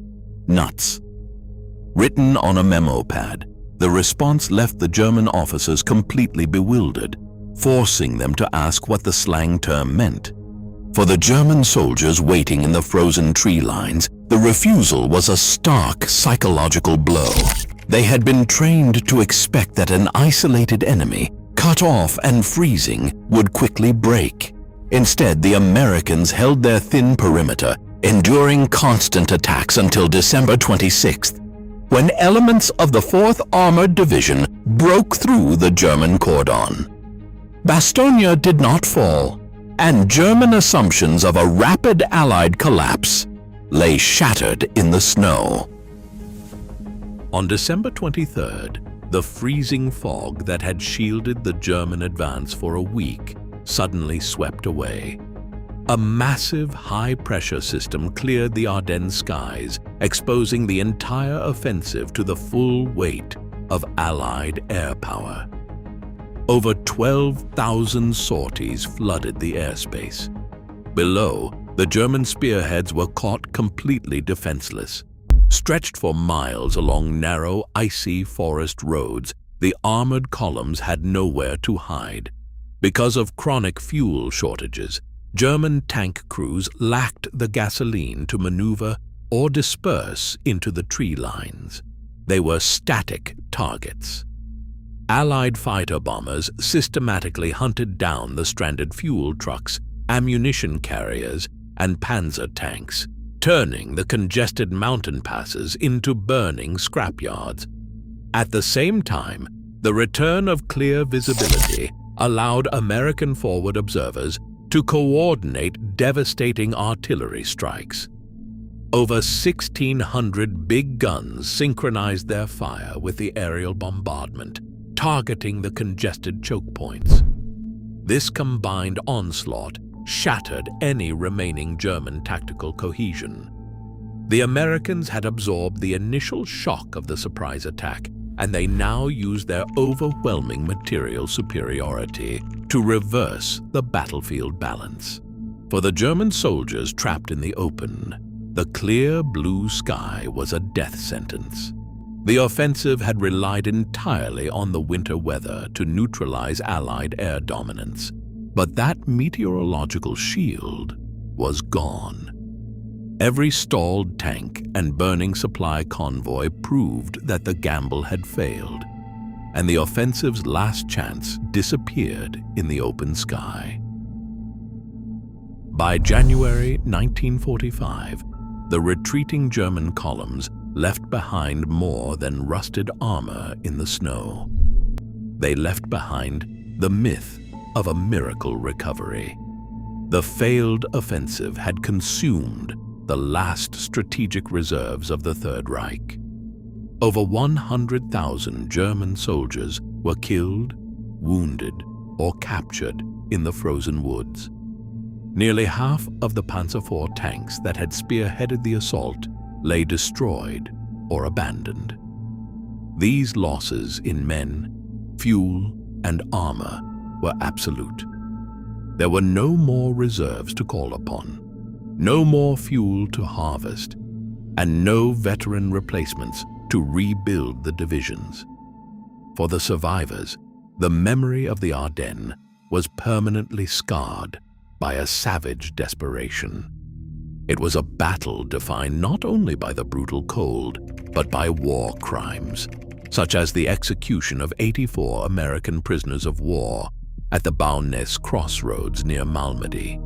nuts. Written on a memo pad, the response left the German officers completely bewildered. forcing them to ask what the slang term meant. For the German soldiers waiting in the frozen tree lines, the refusal was a stark psychological blow. They had been trained to expect that an isolated enemy, cut off and freezing, would quickly break. Instead, the Americans held their thin perimeter, enduring constant attacks until December 26th, when elements of the 4th Armored Division broke through the German cordon. Bastogne did not fall, and German assumptions of a rapid Allied collapse lay shattered in the snow. On December 23rd, the freezing fog that had shielded the German advance for a week suddenly swept away. A massive high-pressure system cleared the Ardennes skies, exposing the entire offensive to the full weight of Allied air power. Over 12,000 sorties flooded the airspace. Below, the German spearheads were caught completely defenseless. Stretched for miles along narrow, icy forest roads, the armored columns had nowhere to hide. Because of chronic fuel shortages, German tank crews lacked the gasoline to maneuver or disperse into the tree lines. They were static targets. Allied fighter bombers systematically hunted down the stranded fuel trucks, ammunition carriers, and panzer tanks, turning the congested mountain passes into burning scrapyards. At the same time, the return of clear visibility allowed American forward observers to coordinate devastating artillery strikes. Over 1,600 big guns synchronized their fire with the aerial bombardment, targeting the congested choke points. This combined onslaught shattered any remaining German tactical cohesion. The Americans had absorbed the initial shock of the surprise attack, and they now used their overwhelming material superiority to reverse the battlefield balance. For the German soldiers trapped in the open, the clear blue sky was a death sentence. The offensive had relied entirely on the winter weather to neutralize Allied air dominance, but that meteorological shield was gone. Every stalled tank and burning supply convoy proved that the gamble had failed, and the offensive's last chance disappeared in the open sky. By January 1945, the retreating German columns left behind more than rusted armor in the snow. They left behind the myth of a miracle recovery. The failed offensive had consumed the last strategic reserves of the Third Reich. Over 100,000 German soldiers were killed, wounded, or captured in the frozen woods. Nearly half of the Panzer IV tanks that had spearheaded the assault lay destroyed or abandoned. These losses in men, fuel, and armor were absolute. There were no more reserves to call upon, no more fuel to harvest, and no veteran replacements to rebuild the divisions. For the survivors, the memory of the Ardennes was permanently scarred by a savage desperation. It was a battle defined not only by the brutal cold, but by war crimes, such as the execution of 84 American prisoners of war at the Baunäs crossroads near Malmedy.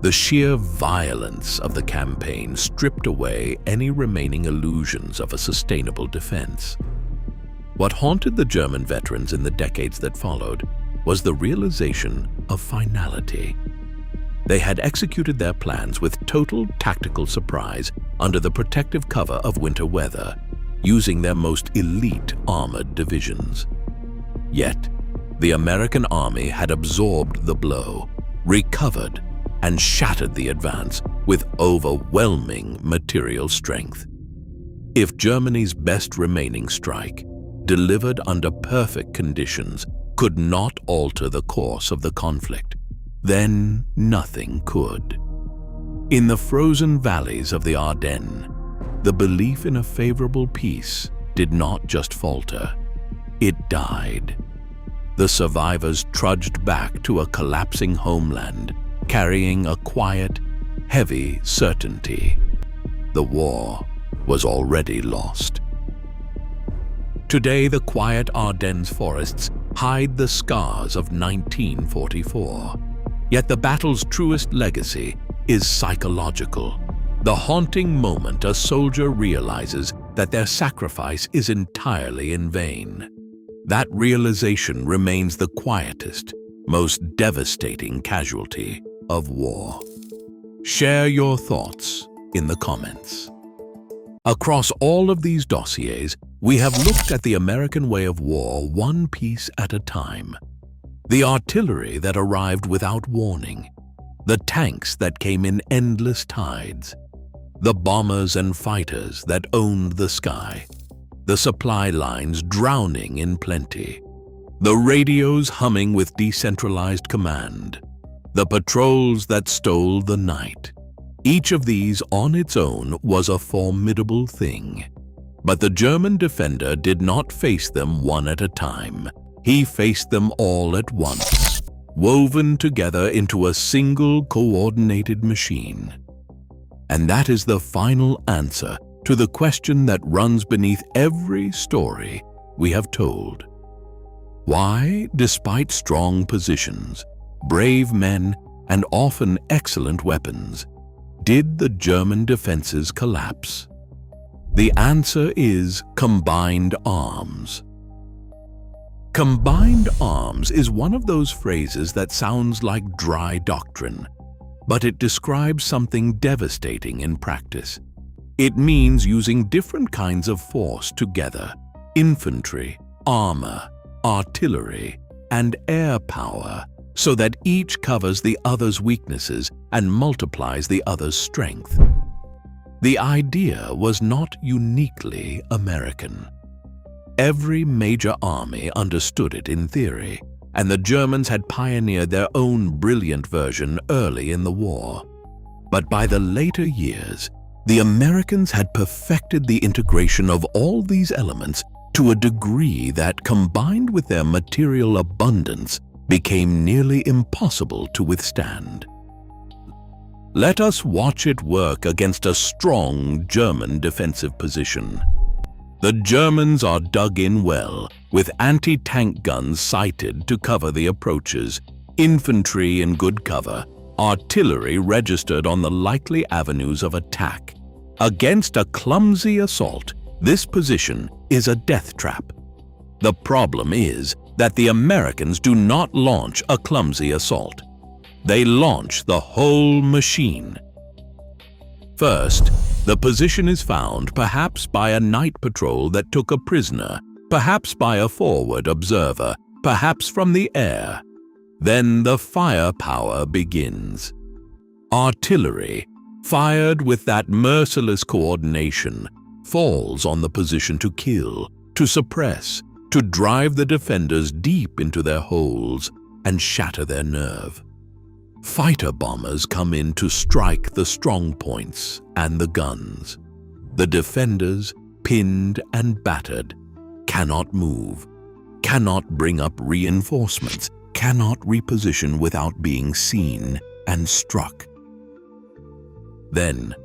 The sheer violence of the campaign stripped away any remaining illusions of a sustainable defense. What haunted the German veterans in the decades that followed was the realization of finality. They had executed their plans with total tactical surprise under the protective cover of winter weather, using their most elite armored divisions. Yet, the American army had absorbed the blow, recovered, and shattered the advance with overwhelming material strength. If Germany's best remaining strike, delivered under perfect conditions, could not alter the course of the conflict, then nothing could. In the frozen valleys of the Ardennes, the belief in a favorable peace did not just falter, it died. The survivors trudged back to a collapsing homeland, carrying a quiet, heavy certainty. The war was already lost. Today, the quiet Ardennes forests hide the scars of 1944. Yet the battle's truest legacy is psychological. The haunting moment a soldier realizes that their sacrifice is entirely in vain. That realization remains the quietest, most devastating casualty of war. Share your thoughts in the comments. Across all of these dossiers, we have looked at the American way of war one piece at a time. The artillery that arrived without warning, the tanks that came in endless tides, the bombers and fighters that owned the sky, the supply lines drowning in plenty, the radios humming with decentralized command, the patrols that stole the night. Each of these on its own was a formidable thing. But the German defender did not face them one at a time. He faced them all at once, woven together into a single coordinated machine. And that is the final answer to the question that runs beneath every story we have told. Why, despite strong positions, brave men, and often excellent weapons, did the German defenses collapse? The answer is combined arms. Combined arms is one of those phrases that sounds like dry doctrine, but it describes something devastating in practice. It means using different kinds of force together: infantry, armor, artillery, and air power, so that each covers the other's weaknesses and multiplies the other's strength. The idea was not uniquely American. Every major army understood it in theory, and the Germans had pioneered their own brilliant version early in the war. But by the later years, the Americans had perfected the integration of all these elements to a degree that, combined with their material abundance, became nearly impossible to withstand. Let us watch it work against a strong German defensive position. The Germans are dug in well, with anti-tank guns sighted to cover the approaches, infantry in good cover, artillery registered on the likely avenues of attack. Against a clumsy assault, this position is a death trap. The problem is that the Americans do not launch a clumsy assault. They launch the whole machine. First, the position is found perhaps by a night patrol that took a prisoner, perhaps by a forward observer, perhaps from the air. Then the firepower begins. Artillery, fired with that merciless coordination, falls on the position to kill, to suppress, to drive the defenders deep into their holes and shatter their nerve. Fighter bombers come in to strike the strong points and the guns. The defenders, pinned and battered, cannot move, cannot bring up reinforcements, cannot reposition without being seen and struck. Then,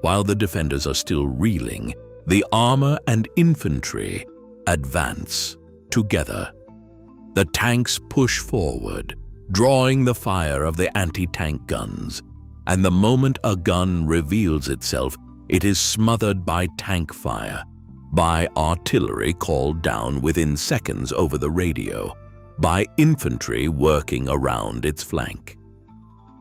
while the defenders are still reeling, the armor and infantry advance together. The tanks push forward, drawing the fire of the anti-tank guns, and the moment a gun reveals itself, it is smothered by tank fire, by artillery called down within seconds over the radio, by infantry working around its flank.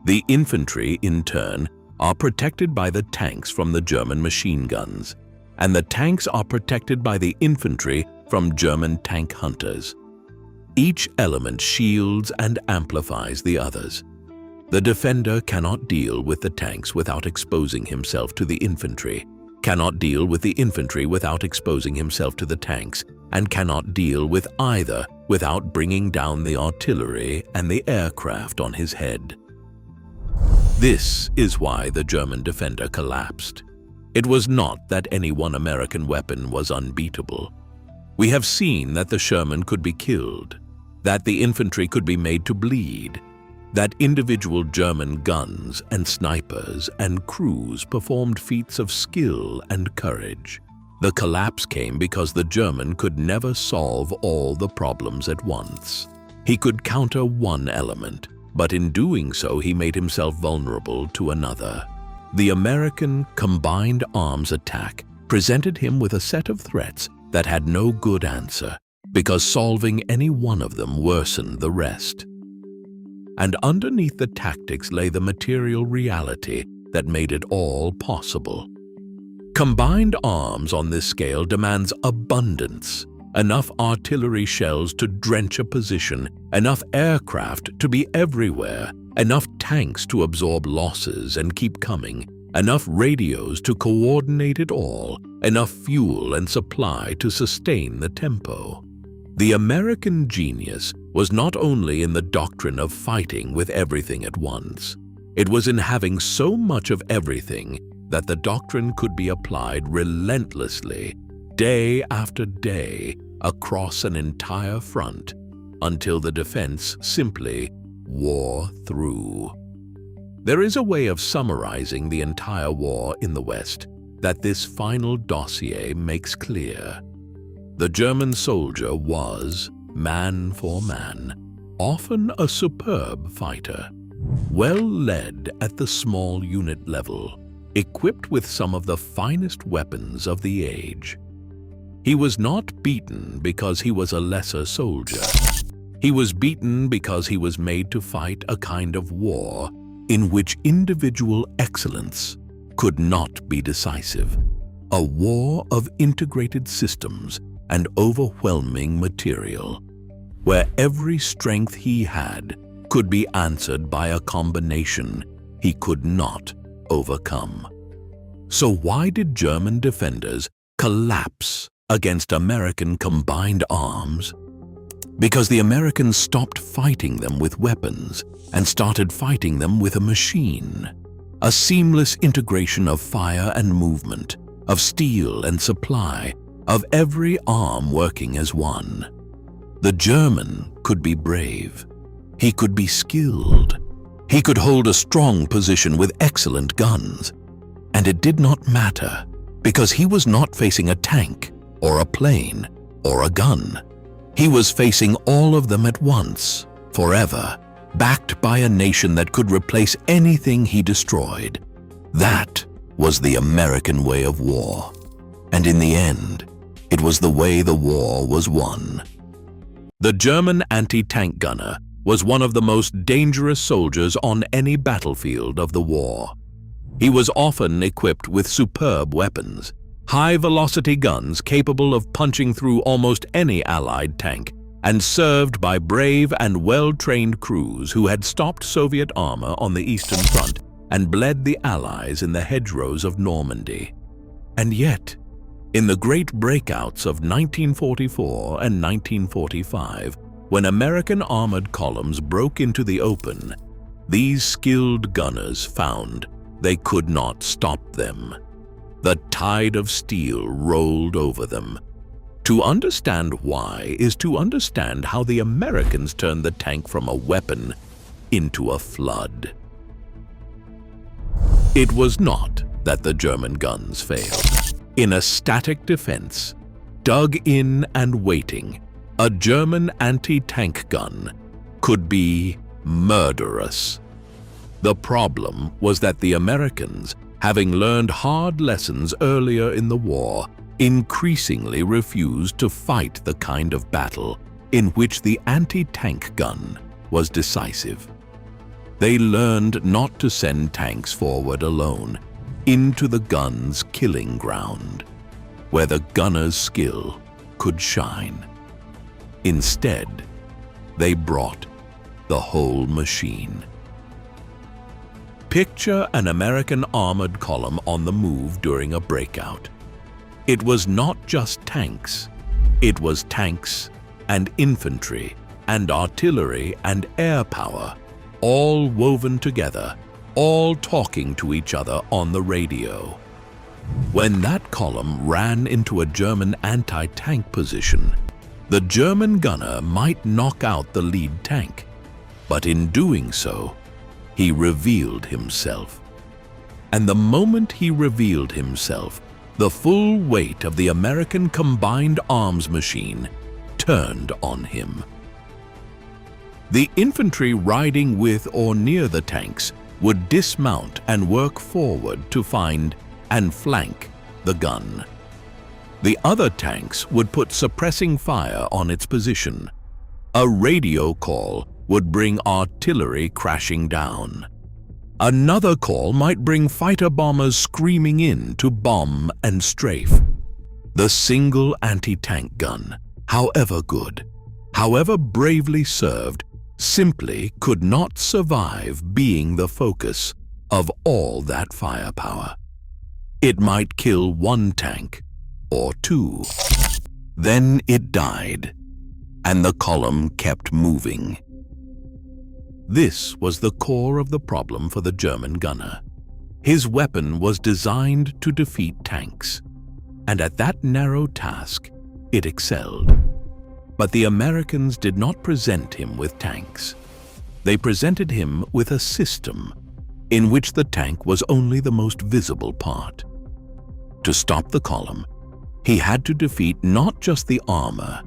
The infantry, in turn, are protected by the tanks from the German machine guns, and the tanks are protected by the infantry from German tank hunters. Each element shields and amplifies the others. The defender cannot deal with the tanks without exposing himself to the infantry, cannot deal with the infantry without exposing himself to the tanks, and cannot deal with either without bringing down the artillery and the aircraft on his head. This is why the German defender collapsed. It was not that any one American weapon was unbeatable. We have seen that the Sherman could be killed. that the infantry could be made to bleed, that individual German guns and snipers and crews performed feats of skill and courage. The collapse came because the German could never solve all the problems at once. He could counter one element, but in doing so he made himself vulnerable to another. The American combined arms attack presented him with a set of threats that had no good answer, because solving any one of them worsened the rest. And underneath the tactics lay the material reality that made it all possible. Combined arms on this scale demands abundance, enough artillery shells to drench a position, enough aircraft to be everywhere, enough tanks to absorb losses and keep coming, enough radios to coordinate it all, enough fuel and supply to sustain the tempo. The American genius was not only in the doctrine of fighting with everything at once. It was in having so much of everything that the doctrine could be applied relentlessly, day after day, across an entire front, until the defense simply wore through. There is a way of summarizing the entire war in the West that this final dossier makes clear. The German soldier was, man for man, often a superb fighter, well led at the small unit level, equipped with some of the finest weapons of the age. He was not beaten because he was a lesser soldier. He was beaten because he was made to fight a kind of war in which individual excellence could not be decisive, a war of integrated systems and overwhelming material, where every strength he had could be answered by a combination he could not overcome. So why did German defenders collapse against American combined arms? Because the Americans stopped fighting them with weapons and started fighting them with a machine. A seamless integration of fire and movement, of steel and supply, of every arm working as one. The German could be brave. He could be skilled. He could hold a strong position with excellent guns. And it did not matter, because he was not facing a tank, or a plane, or a gun. He was facing all of them at once, forever, backed by a nation that could replace anything he destroyed. That was the American way of war. And in the end, it was the way the war was won. The German anti-tank gunner was one of the most dangerous soldiers on any battlefield of the war. He was often equipped with superb weapons, high-velocity guns capable of punching through almost any Allied tank, and served by brave and well-trained crews who had stopped Soviet armor on the Eastern Front and bled the Allies in the hedgerows of Normandy. And yet, in the great breakouts of 1944 and 1945, when American armored columns broke into the open, these skilled gunners found they could not stop them. The tide of steel rolled over them. To understand why is to understand how the Americans turned the tank from a weapon into a flood. It was not that the German guns failed. In a static defense, dug in and waiting, a German anti-tank gun could be murderous. The problem was that the Americans, having learned hard lessons earlier in the war, increasingly refused to fight the kind of battle in which the anti-tank gun was decisive. They learned not to send tanks forward alone into the gun's killing ground, where the gunner's skill could shine. Instead, they brought the whole machine. Picture an American armored column on the move during a breakout. It was not just tanks. It was tanks and infantry and artillery and air power, all woven together, all talking to each other on the radio. When that column ran into a German anti-tank position, The German gunner might knock out the lead tank, but in doing so, he revealed himself. And the moment he revealed himself, the full weight of the American combined arms machine turned on him. The infantry riding with or near the tanks would dismount and work forward to find and flank the gun. The other tanks would put suppressing fire on its position. A radio call would bring artillery crashing down. Another call might bring fighter bombers screaming in to bomb and strafe. The single anti-tank gun, however good, however bravely served, simply could not survive being the focus of all that firepower. It might kill one tank or two. Then it died, and the column kept moving. This was the core of the problem for the German gunner. His weapon was designed to defeat tanks, and at that narrow task, it excelled. But the Americans did not present him with tanks. They presented him with a system in which the tank was only the most visible part. To stop the column, he had to defeat not just the armor,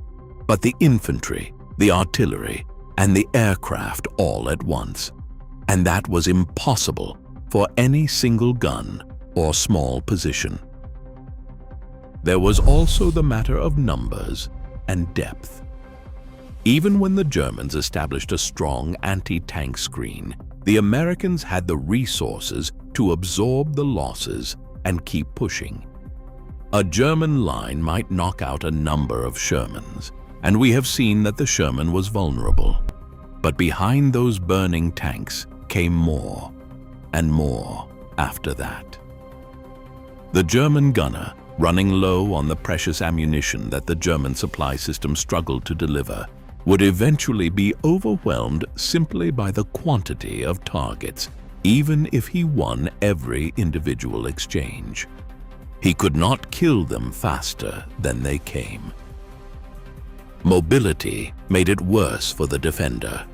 but the infantry, the artillery, and the aircraft all at once. And that was impossible for any single gun or small position. There was also the matter of numbers and depth. Even when the Germans established a strong anti-tank screen, the Americans had the resources to absorb the losses and keep pushing. A German line might knock out a number of Shermans, and we have seen that the Sherman was vulnerable. But behind those burning tanks came more and more after that. The German gunner, running low on the precious ammunition that the German supply system struggled to deliver, would eventually be overwhelmed simply by the quantity of targets, even if he won every individual exchange. He could not kill them faster than they came. Mobility made it worse for the defender.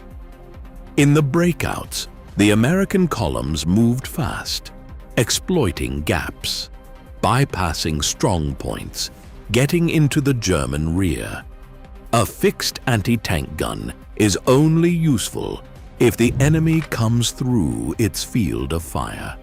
In the breakouts, the American columns moved fast, exploiting gaps, bypassing strong points, getting into the German rear. A fixed anti-tank gun is only useful if the enemy comes through its field of fire.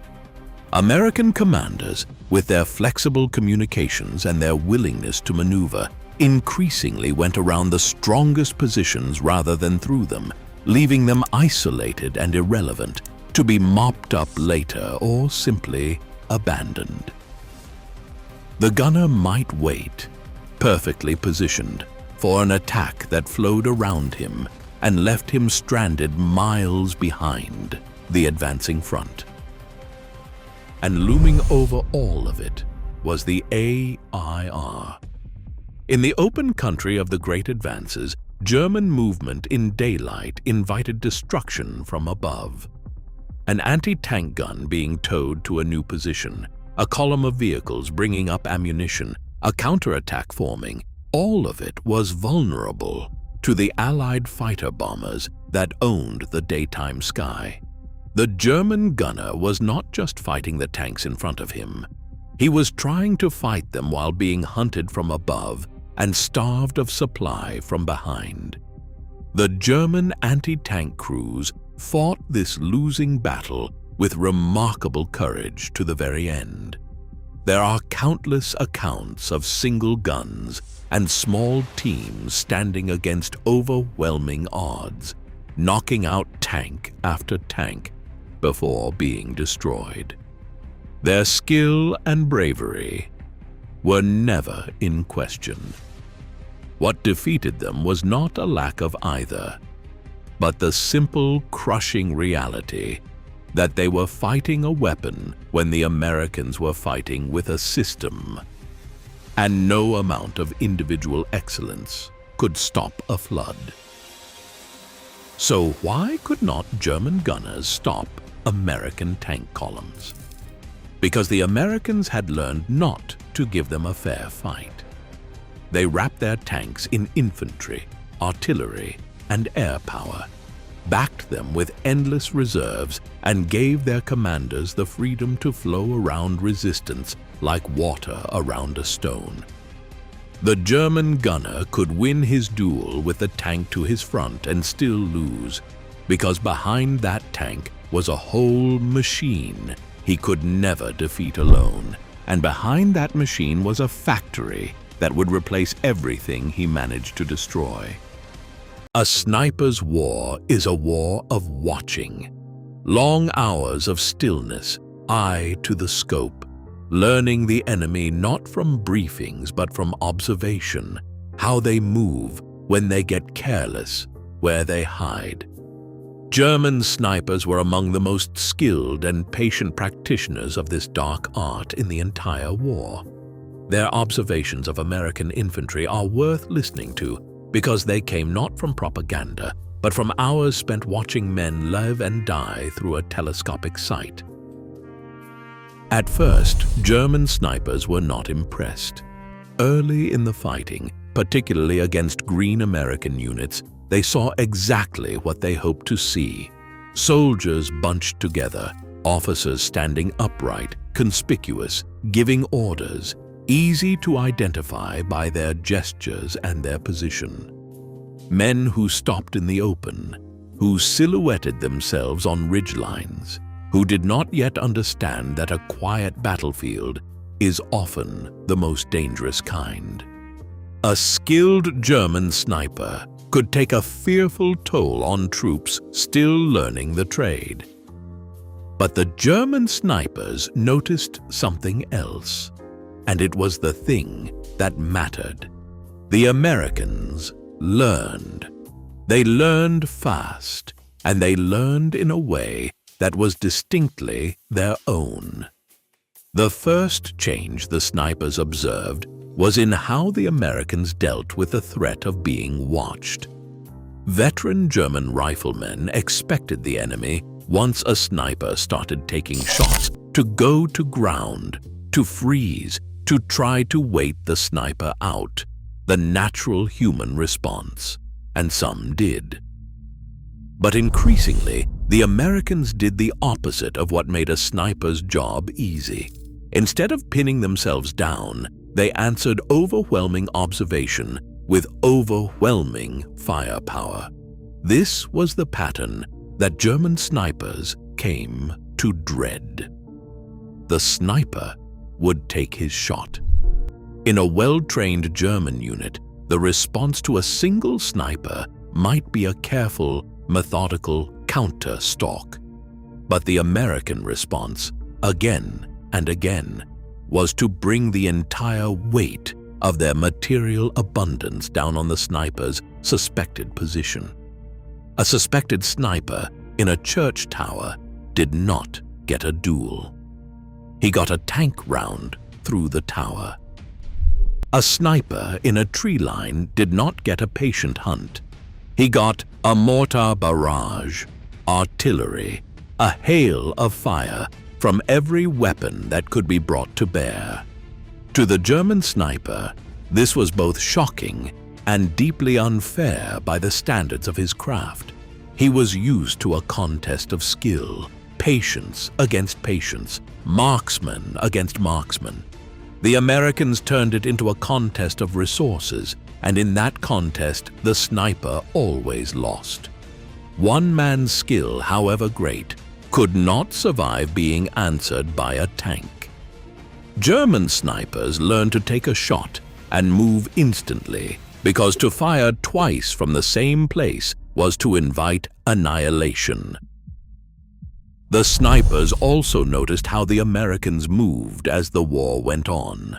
American commanders, with their flexible communications and their willingness to maneuver, increasingly went around the strongest positions rather than through them, leaving them isolated and irrelevant, to be mopped up later or simply abandoned. The gunner might wait, perfectly positioned, for an attack that flowed around him and left him stranded miles behind the advancing front. And looming over all of it was the AIR. In the open country of the great advances, German movement in daylight invited destruction from above. An anti-tank gun being towed to a new position, a column of vehicles bringing up ammunition, a counterattack forming, all of it was vulnerable to the Allied fighter bombers that owned the daytime sky. The German gunner was not just fighting the tanks in front of him. He was trying to fight them while being hunted from above and starved of supply from behind. The German anti-tank crews fought this losing battle with remarkable courage to the very end. There are countless accounts of single guns and small teams standing against overwhelming odds, knocking out tank after tank before being destroyed. Their skill and bravery were never in question. What defeated them was not a lack of either, but the simple, crushing reality that they were fighting a weapon when the Americans were fighting with a system, and no amount of individual excellence could stop a flood. So why could not German gunners stop American tank columns? Because the Americans had learned not to give them a fair fight. They wrapped their tanks in infantry, artillery, and air power, backed them with endless reserves, and gave their commanders the freedom to flow around resistance like water around a stone. The German gunner could win his duel with the tank to his front and still lose, because behind that tank was a whole machine he could never defeat alone, and behind that machine was a factory that would replace everything he managed to destroy. A sniper's war is a war of watching. Long hours of stillness, eye to the scope, learning the enemy not from briefings but from observation, how they move, when they get careless, where they hide. German snipers were among the most skilled and patient practitioners of this dark art in the entire war. Their observations of American infantry are worth listening to because they came not from propaganda, but from hours spent watching men live and die through a telescopic sight. At first, German snipers were not impressed. Early in the fighting, particularly against green American units, they saw exactly what they hoped to see. Soldiers bunched together, officers standing upright, conspicuous, giving orders, easy to identify by their gestures and their position. Men who stopped in the open, who silhouetted themselves on ridgelines, who did not yet understand that a quiet battlefield is often the most dangerous kind. A skilled German sniper could take a fearful toll on troops still learning the trade. But the German snipers noticed something else, and it was the thing that mattered. The Americans learned. They learned fast, and they learned in a way that was distinctly their own. The first change the snipers observed was in how the Americans dealt with the threat of being watched. Veteran German riflemen expected the enemy, once a sniper started taking shots, to go to ground, to freeze, to try to wait the sniper out, the natural human response, and some did. But increasingly, the Americans did the opposite of what made a sniper's job easy. Instead of pinning themselves down, they answered overwhelming observation with overwhelming firepower. This was the pattern that German snipers came to dread. The sniper would take his shot. In a well-trained German unit, the response to a single sniper might be a careful, methodical counter-stalk. But the American response, again and again, was to bring the entire weight of their material abundance down on the sniper's suspected position. A suspected sniper in a church tower did not get a duel. He got a tank round through the tower. A sniper in a tree line did not get a patient hunt. He got a mortar barrage, artillery, a hail of fire from every weapon that could be brought to bear. To the German sniper, this was both shocking and deeply unfair by the standards of his craft. He was used to a contest of skill, patience against patience, marksman against marksman. The Americans turned it into a contest of resources, and in that contest, the sniper always lost. One man's skill, however great, could not survive being answered by a tank. German snipers learned to take a shot and move instantly, because to fire twice from the same place was to invite annihilation. The snipers also noticed how the Americans moved as the war went on.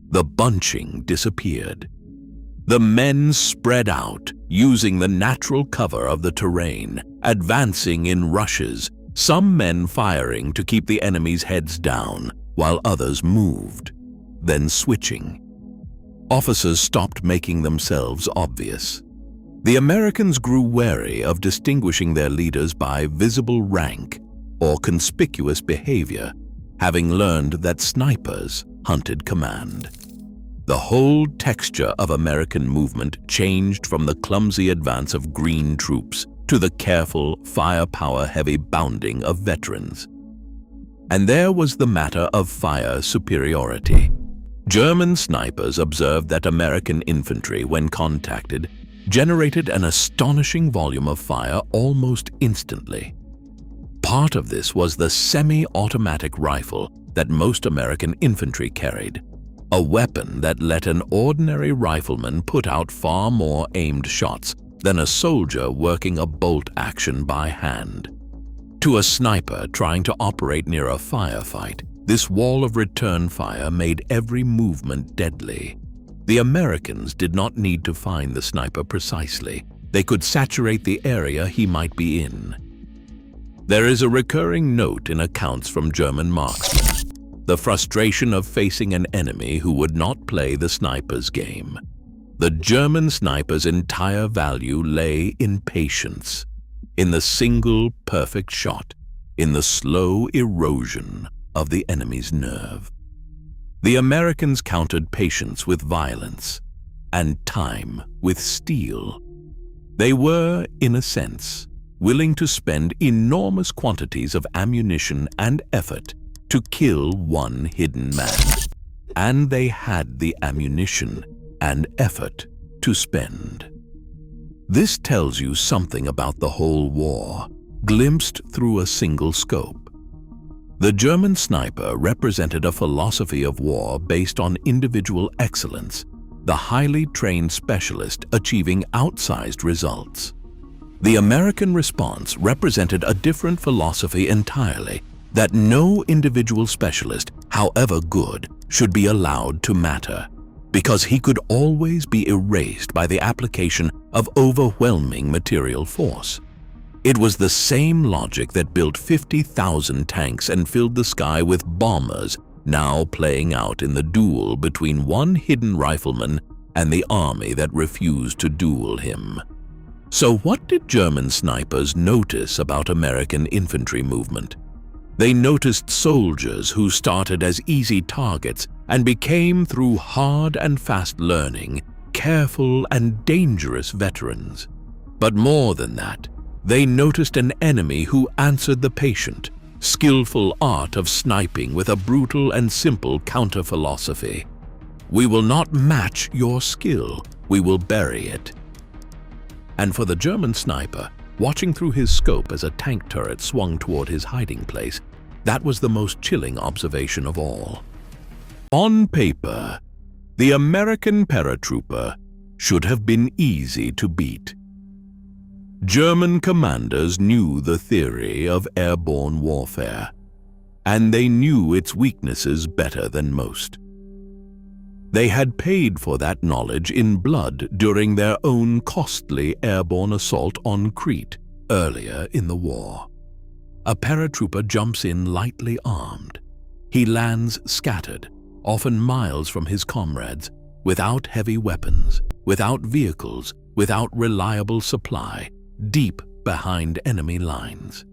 The bunching disappeared. The men spread out, using the natural cover of the terrain, advancing in rushes, some men firing to keep the enemy's heads down, while others moved, then switching. Officers stopped making themselves obvious. The Americans grew wary of distinguishing their leaders by visible rank or conspicuous behavior, having learned that snipers hunted command. The whole texture of American movement changed from the clumsy advance of green troops to the careful, firepower-heavy bounding of veterans. And there was the matter of fire superiority. German snipers observed that American infantry, when contacted, generated an astonishing volume of fire almost instantly. Part of this was the semi-automatic rifle that most American infantry carried, a weapon that let an ordinary rifleman put out far more aimed shots than a soldier working a bolt action by hand. To a sniper trying to operate near a firefight, this wall of return fire made every movement deadly. The Americans did not need to find the sniper precisely. They could saturate the area he might be in. There is a recurring note in accounts from German marksmen: the frustration of facing an enemy who would not play the sniper's game. The German sniper's entire value lay in patience, in the single perfect shot, in the slow erosion of the enemy's nerve. The Americans countered patience with violence and time with steel. They were, in a sense, willing to spend enormous quantities of ammunition and effort to kill one hidden man. And they had the ammunition and effort to spend. This tells you something about the whole war, glimpsed through a single scope. The German sniper represented a philosophy of war based on individual excellence, the highly trained specialist achieving outsized results. The American response represented a different philosophy entirely, that no individual specialist, however good, should be allowed to matter, because he could always be erased by the application of overwhelming material force. It was the same logic that built 50,000 tanks and filled the sky with bombers, now playing out in the duel between one hidden rifleman and the army that refused to duel him. So what did German snipers notice about American infantry movement? They noticed soldiers who started as easy targets and became, through hard and fast learning, careful and dangerous veterans. But more than that, they noticed an enemy who answered the patient, skillful art of sniping with a brutal and simple counter-philosophy. We will not match your skill, we will bury it. And for the German sniper, watching through his scope as a tank turret swung toward his hiding place, that was the most chilling observation of all. On paper, the American paratrooper should have been easy to beat. German commanders knew the theory of airborne warfare, and they knew its weaknesses better than most. They had paid for that knowledge in blood during their own costly airborne assault on Crete earlier in the war. A paratrooper jumps in lightly armed. He lands scattered, often miles from his comrades, without heavy weapons, without vehicles, without reliable supply, deep behind enemy lines.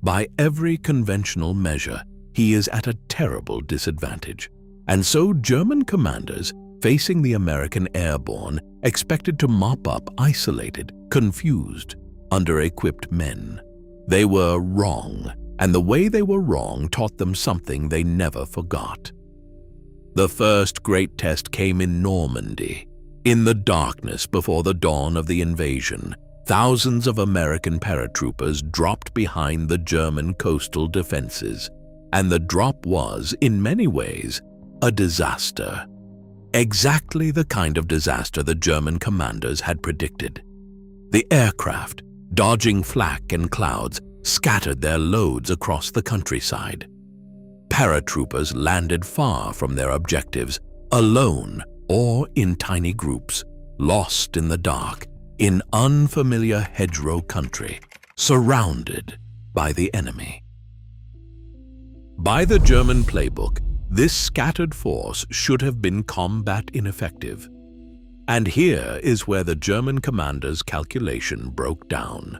By every conventional measure, he is at a terrible disadvantage. And so German commanders, facing the American airborne, expected to mop up isolated, confused, under-equipped men. They were wrong, and the way they were wrong taught them something they never forgot. The first great test came in Normandy. In the darkness before the dawn of the invasion, thousands of American paratroopers dropped behind the German coastal defenses, and the drop was, in many ways, a disaster. Exactly the kind of disaster the German commanders had predicted. The aircraft, dodging flak and clouds, scattered their loads across the countryside. Paratroopers landed far from their objectives, alone or in tiny groups, lost in the dark, in unfamiliar hedgerow country, surrounded by the enemy. By the German playbook, this scattered force should have been combat ineffective. And here is where the German commander's calculation broke down.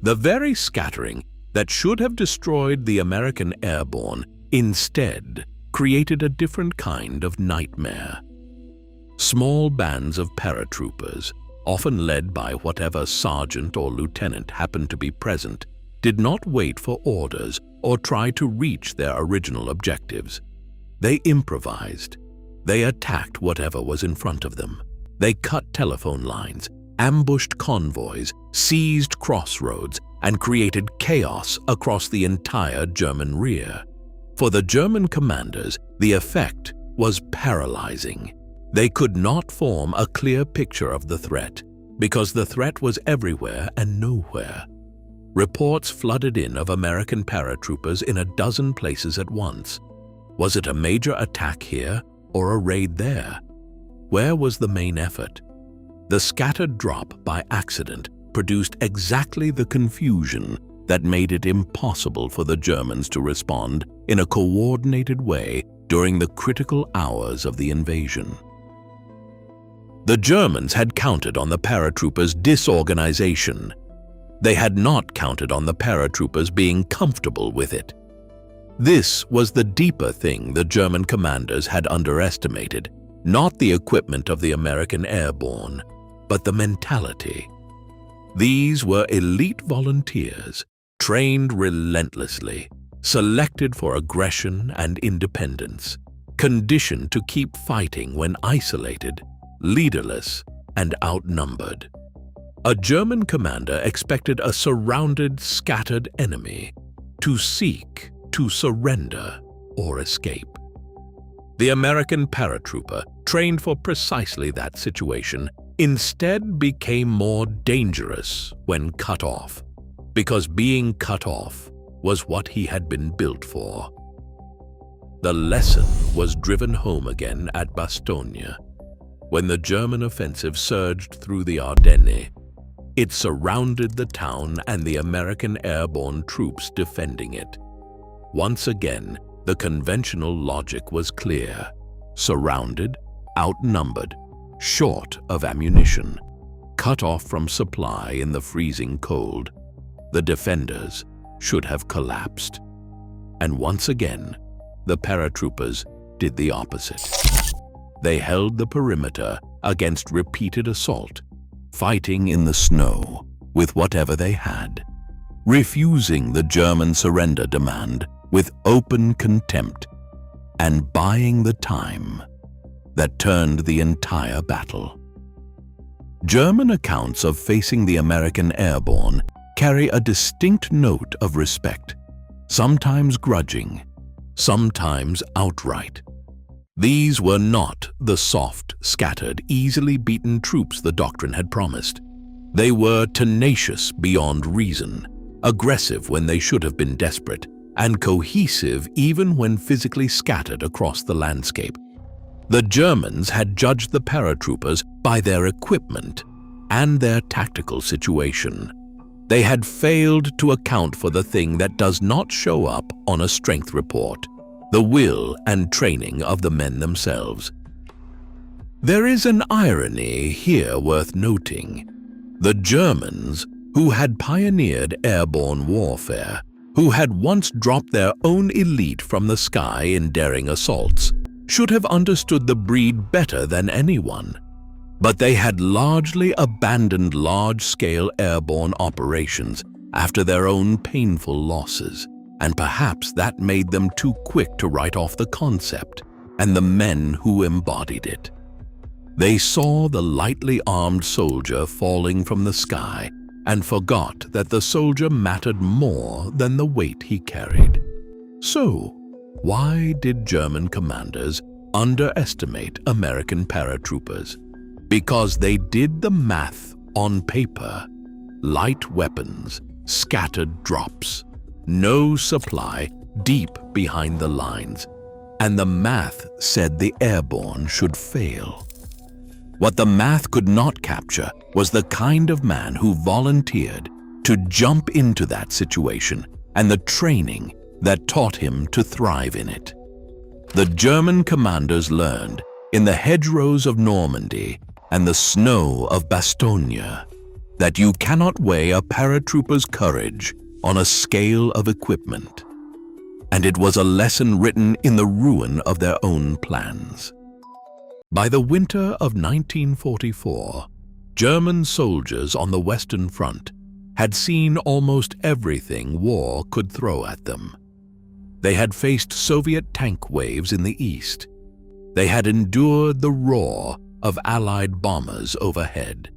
The very scattering that should have destroyed the American airborne instead created a different kind of nightmare. Small bands of paratroopers, often led by whatever sergeant or lieutenant happened to be present, did not wait for orders or try to reach their original objectives. They improvised. They attacked whatever was in front of them. They cut telephone lines, ambushed convoys, seized crossroads, and created chaos across the entire German rear. For the German commanders, the effect was paralyzing. They could not form a clear picture of the threat because the threat was everywhere and nowhere. Reports flooded in of American paratroopers in a dozen places at once. Was it a major attack here or a raid there? Where was the main effort? The scattered drop by accident produced exactly the confusion that made it impossible for the Germans to respond in a coordinated way during the critical hours of the invasion. The Germans had counted on the paratroopers' disorganization. They had not counted on the paratroopers being comfortable with it. This was the deeper thing the German commanders had underestimated, not the equipment of the American airborne, but the mentality. These were elite volunteers, trained relentlessly, selected for aggression and independence, conditioned to keep fighting when isolated, leaderless, and outnumbered. A German commander expected a surrounded, scattered enemy to seek to surrender or escape. The American paratrooper, trained for precisely that situation, instead became more dangerous when cut off, because being cut off was what he had been built for. The lesson was driven home again at Bastogne. When the German offensive surged through the Ardennes, it surrounded the town and the American airborne troops defending it. Once again, the conventional logic was clear. Surrounded, outnumbered, short of ammunition, cut off from supply in the freezing cold, the defenders should have collapsed. And once again, the paratroopers did the opposite. They held the perimeter against repeated assault, fighting in the snow with whatever they had, refusing the German surrender demand with open contempt, and buying the time that turned the entire battle. German accounts of facing the American airborne carry a distinct note of respect, sometimes grudging, sometimes outright. These were not the soft, scattered, easily beaten troops the doctrine had promised. They were tenacious beyond reason, aggressive when they should have been desperate, and cohesive even when physically scattered across the landscape. The Germans had judged the paratroopers by their equipment and their tactical situation. They had failed to account for the thing that does not show up on a strength report: the will and training of the men themselves. There is an irony here worth noting. The Germans, who had pioneered airborne warfare, who had once dropped their own elite from the sky in daring assaults, should have understood the breed better than anyone. But they had largely abandoned large-scale airborne operations after their own painful losses, and perhaps that made them too quick to write off the concept and the men who embodied it. They saw the lightly armed soldier falling from the sky and forgot that the soldier mattered more than the weight he carried. So, why did German commanders underestimate American paratroopers? Because they did the math on paper. Light weapons, scattered drops, no supply deep behind the lines, and the math said the airborne should fail. What the math could not capture was the kind of man who volunteered to jump into that situation and the training that taught him to thrive in it. The German commanders learned in the hedgerows of Normandy and the snow of Bastogne that you cannot weigh a paratrooper's courage on a scale of equipment. And it was a lesson written in the ruin of their own plans. By the winter of 1944, German soldiers on the Western Front had seen almost everything war could throw at them. They had faced Soviet tank waves in the east. They had endured the roar of Allied bombers overhead.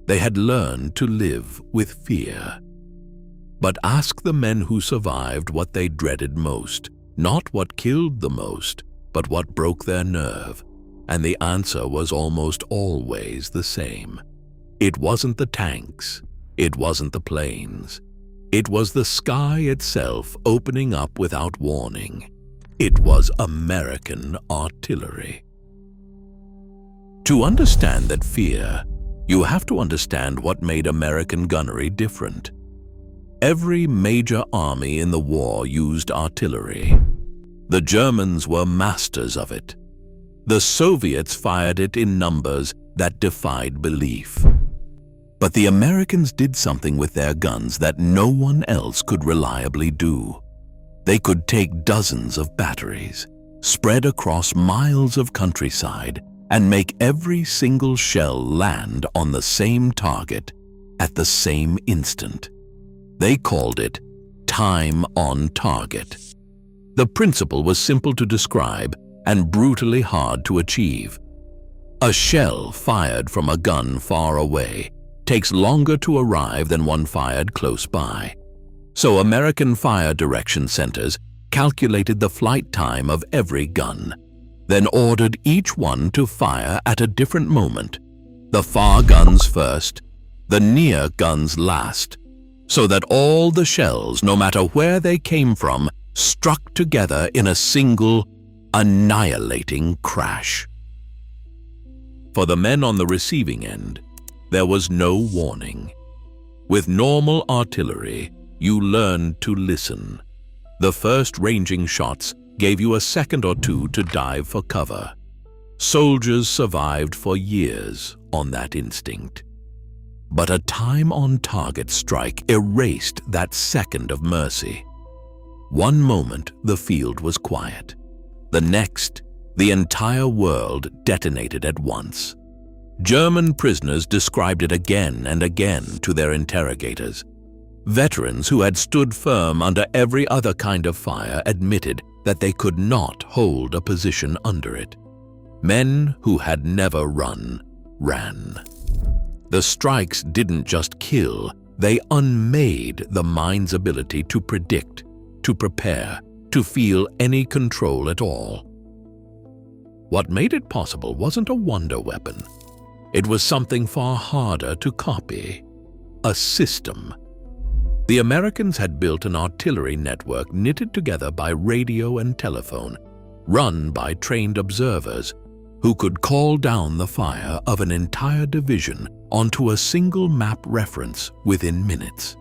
They had learned to live with fear. But ask the men who survived what they dreaded most, not what killed the most, but what broke their nerve, and the answer was almost always the same. It wasn't the tanks, it wasn't the planes. It was the sky itself opening up without warning. It was American artillery. To understand that fear, you have to understand what made American gunnery different. Every major army in the war used artillery. The Germans were masters of it. The Soviets fired it in numbers that defied belief. But the Americans did something with their guns that no one else could reliably do. They could take dozens of batteries, spread across miles of countryside, and make every single shell land on the same target at the same instant. They called it time on target. The principle was simple to describe and brutally hard to achieve. A shell fired from a gun far away takes longer to arrive than one fired close by. So American fire direction centers calculated the flight time of every gun, then ordered each one to fire at a different moment, the far guns first, the near guns last, so that all the shells, no matter where they came from, struck together in a single, annihilating crash. For the men on the receiving end, there was no warning. With normal artillery, you learned to listen. The first ranging shots gave you a second or two to dive for cover. Soldiers survived for years on that instinct. But a time-on-target strike erased that second of mercy. One moment, the field was quiet. The next, the entire world detonated at once. German prisoners described it again and again to their interrogators. Veterans who had stood firm under every other kind of fire admitted that they could not hold a position under it. Men who had never run, ran. The strikes didn't just kill, they unmade the mind's ability to predict, to prepare, to feel any control at all. What made it possible wasn't a wonder weapon. It was something far harder to copy, a system. The Americans had built an artillery network knitted together by radio and telephone, run by trained observers who could call down the fire of an entire division onto a single map reference within minutes.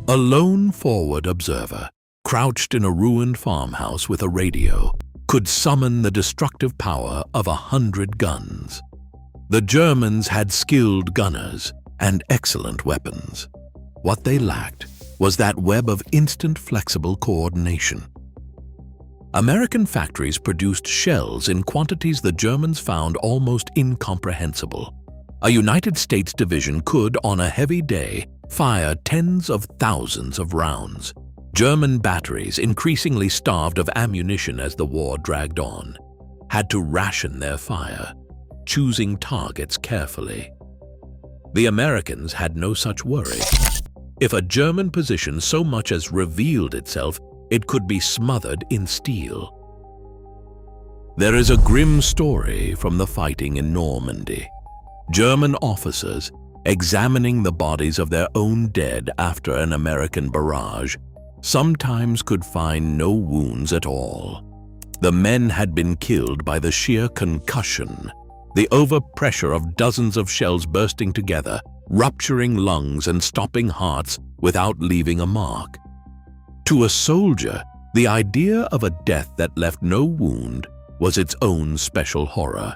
A lone forward observer, crouched in a ruined farmhouse with a radio, could summon the destructive power of 100 guns. The Germans had skilled gunners and excellent weapons. What they lacked was that web of instant flexible coordination. American factories produced shells in quantities the Germans found almost incomprehensible. A United States division could, on a heavy day, fire tens of thousands of rounds. German batteries, increasingly starved of ammunition as the war dragged on, had to ration their fire, choosing targets carefully. The Americans had no such worry. If a German position so much as revealed itself, it could be smothered in steel. There is a grim story from the fighting in Normandy. German officers, examining the bodies of their own dead after an American barrage, sometimes could find no wounds at all. The men had been killed by the sheer concussion, the overpressure of dozens of shells bursting together, rupturing lungs and stopping hearts without leaving a mark. To a soldier, the idea of a death that left no wound was its own special horror.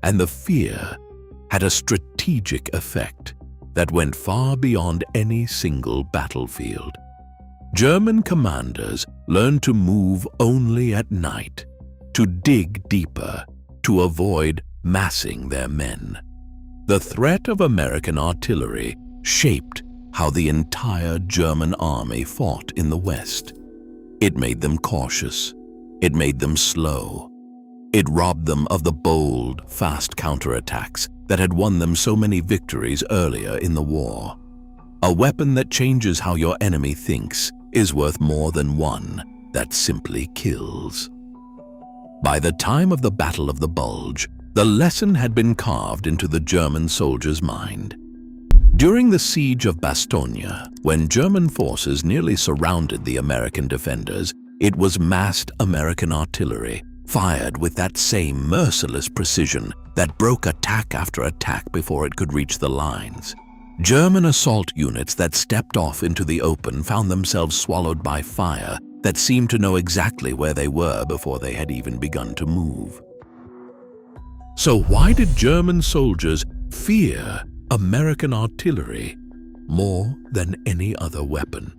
And the fear had a strategic effect that went far beyond any single battlefield. German commanders learned to move only at night, to dig deeper, to avoid massing their men. The threat of American artillery shaped how the entire German army fought in the West. It made them cautious. It made them slow. It robbed them of the bold, fast counterattacks that had won them so many victories earlier in the war. A weapon that changes how your enemy thinks is worth more than one that simply kills. By the time of the Battle of the Bulge, the lesson had been carved into the German soldier's mind. During the siege of Bastogne, when German forces nearly surrounded the American defenders, it was massed American artillery, fired with that same merciless precision that broke attack after attack before it could reach the lines. German assault units that stepped off into the open found themselves swallowed by fire that seemed to know exactly where they were before they had even begun to move. So why did German soldiers fear American artillery more than any other weapon?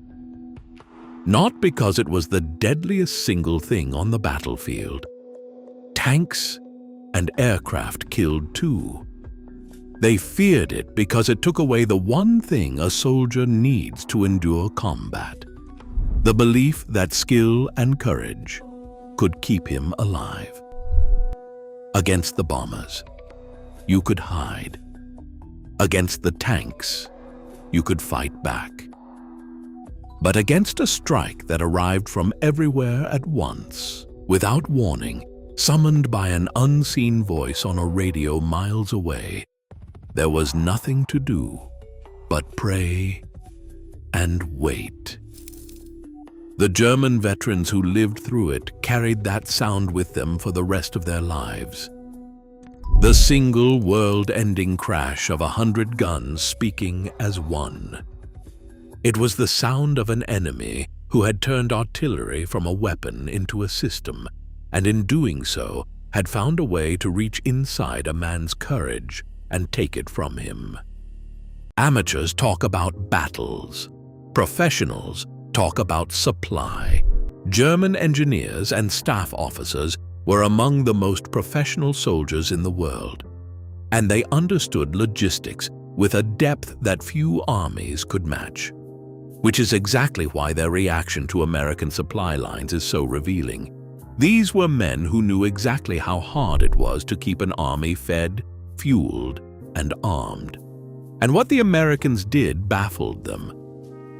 Not because it was the deadliest single thing on the battlefield. Tanks and aircraft killed too. They feared it because it took away the one thing a soldier needs to endure combat: the belief that skill and courage could keep him alive. Against the bombers, you could hide. Against the tanks, you could fight back. But against a strike that arrived from everywhere at once, without warning, summoned by an unseen voice on a radio miles away, there was nothing to do but pray and wait. The German veterans who lived through it carried that sound with them for the rest of their lives. The single world-ending crash of 100 guns speaking as one. It was the sound of an enemy who had turned artillery from a weapon into a system, and in doing so had found a way to reach inside a man's courage and take it from him. Amateurs talk about battles. Professionals talk about supply. German engineers and staff officers were among the most professional soldiers in the world, and they understood logistics with a depth that few armies could match, which is exactly why their reaction to American supply lines is so revealing. These were men who knew exactly how hard it was to keep an army fed, fueled, and armed. And what the Americans did baffled them.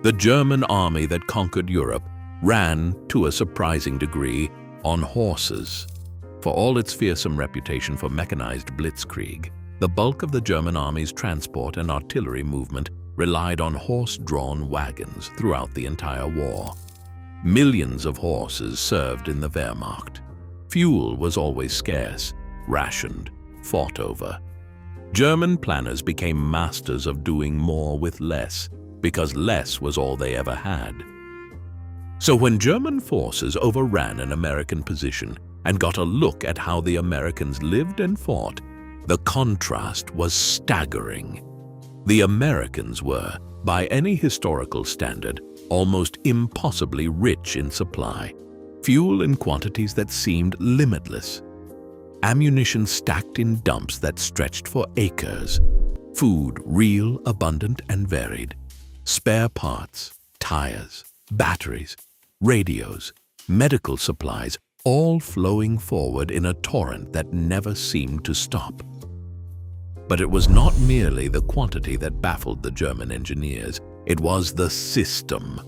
The German army that conquered Europe ran, to a surprising degree, on horses. For all its fearsome reputation for mechanized blitzkrieg, the bulk of the German army's transport and artillery movement relied on horse-drawn wagons throughout the entire war. Millions of horses served in the Wehrmacht. Fuel was always scarce, rationed, fought over. German planners became masters of doing more with less, because less was all they ever had. So when German forces overran an American position and got a look at how the Americans lived and fought, the contrast was staggering. The Americans were, by any historical standard, almost impossibly rich in supply, fuel in quantities that seemed limitless, ammunition stacked in dumps that stretched for acres, food real, abundant, and varied, spare parts, tires, batteries, radios, medical supplies, all flowing forward in a torrent that never seemed to stop. But it was not merely the quantity that baffled the German engineers, it was the system.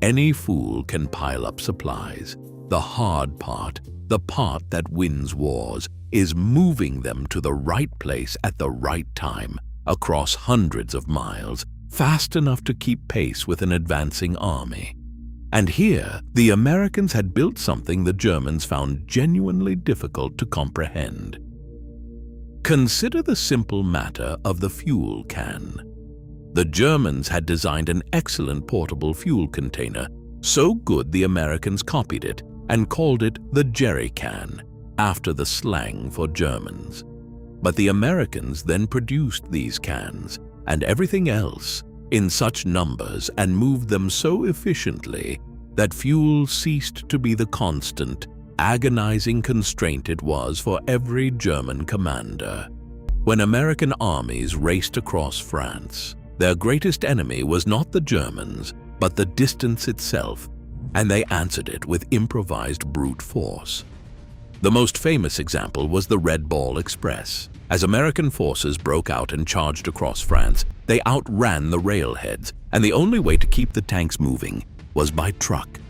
Any fool can pile up supplies. The hard part, the part that wins wars, is moving them to the right place at the right time, across hundreds of miles, fast enough to keep pace with an advancing army. And here, the Americans had built something the Germans found genuinely difficult to comprehend. Consider the simple matter of the fuel can. The Germans had designed an excellent portable fuel container, so good the Americans copied it and called it the jerry can, after the slang for Germans. But the Americans then produced these cans and everything else in such numbers and moved them so efficiently that fuel ceased to be the constant agonizing constraint it was for every German commander. When American armies raced across France, their greatest enemy was not the Germans, but the distance itself, and they answered it with improvised brute force. The most famous example was the Red Ball Express. As American forces broke out and charged across France, they outran the railheads, and the only way to keep the tanks moving was by truck.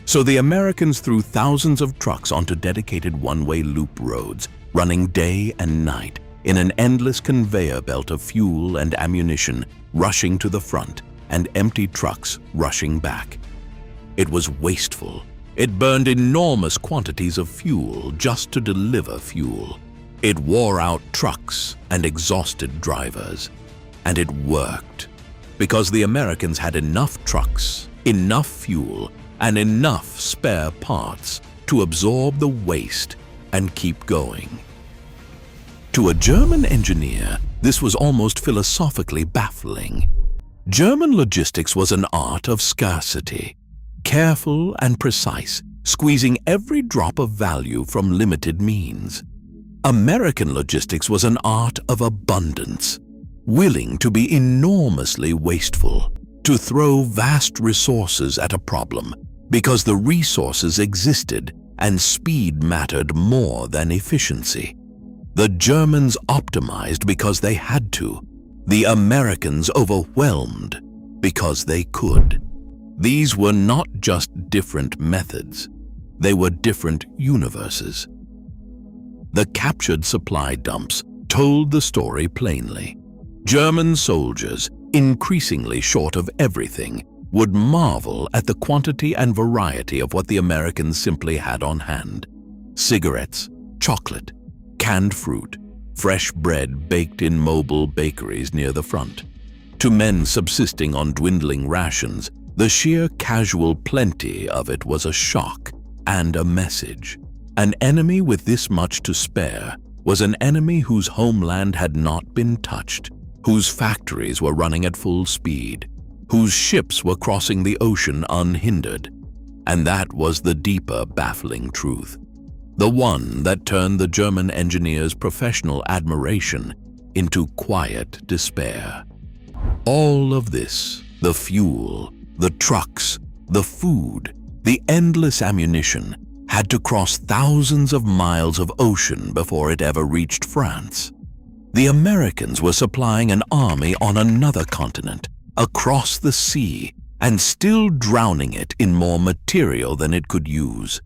So the Americans threw thousands of trucks onto dedicated one-way loop roads, running day and night in an endless conveyor belt of fuel and ammunition rushing to the front and empty trucks rushing back. It was wasteful. It burned enormous quantities of fuel just to deliver fuel. It wore out trucks and exhausted drivers. And it worked, because the Americans had enough trucks, enough fuel, and enough spare parts to absorb the waste and keep going. To a German engineer, this was almost philosophically baffling. German logistics was an art of scarcity, careful and precise, squeezing every drop of value from limited means. American logistics was an art of abundance, willing to be enormously wasteful, to throw vast resources at a problem because the resources existed and speed mattered more than efficiency. The Germans optimized because they had to. The Americans overwhelmed because they could. These were not just different methods, they were different universes. The captured supply dumps told the story plainly. German soldiers, increasingly short of everything, would marvel at the quantity and variety of what the Americans simply had on hand. Cigarettes, chocolate, canned fruit, fresh bread baked in mobile bakeries near the front. To men subsisting on dwindling rations, the sheer casual plenty of it was a shock and a message. An enemy with this much to spare was an enemy whose homeland had not been touched, whose factories were running at full speed, whose ships were crossing the ocean unhindered. And that was the deeper, baffling truth, the one that turned the German engineers' professional admiration into quiet despair. All of this, the fuel, the trucks, the food, the endless ammunition, had to cross thousands of miles of ocean before it ever reached France. The Americans were supplying an army on another continent, across the sea, and still drowning it in more material than it could use.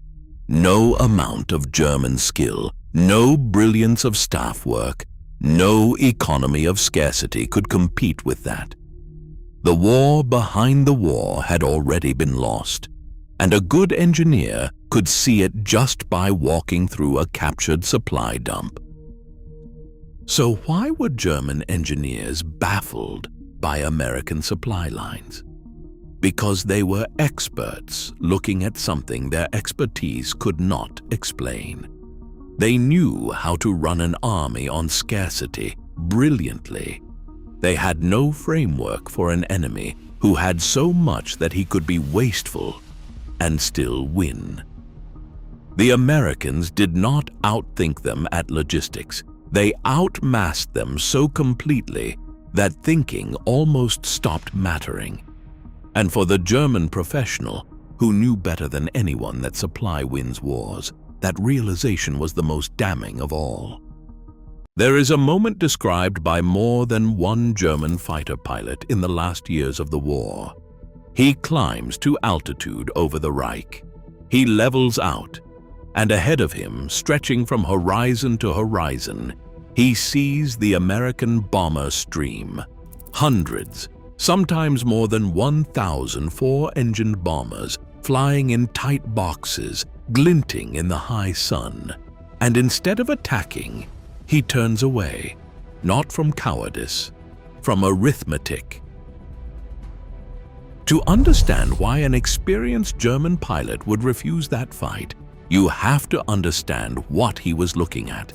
No amount of German skill, no brilliance of staff work, no economy of scarcity could compete with that. The war behind the war had already been lost, and a good engineer could see it just by walking through a captured supply dump. So why were German engineers baffled by American supply lines? Because they were experts looking at something their expertise could not explain. They knew how to run an army on scarcity brilliantly. They had no framework for an enemy who had so much that he could be wasteful and still win. The Americans did not outthink them at logistics. They outmassed them so completely that thinking almost stopped mattering. And for the German professional, who knew better than anyone that supply wins wars, that realization was the most damning of all. There is a moment described by more than one German fighter pilot in the last years of the war. He climbs to altitude over the Reich. He levels out, and ahead of him, stretching from horizon to horizon, he sees the American bomber stream. Hundreds, sometimes more than 1,000 four-engined bombers flying in tight boxes, glinting in the high sun. And instead of attacking, he turns away, not from cowardice, from arithmetic. To understand why an experienced German pilot would refuse that fight, you have to understand what he was looking at.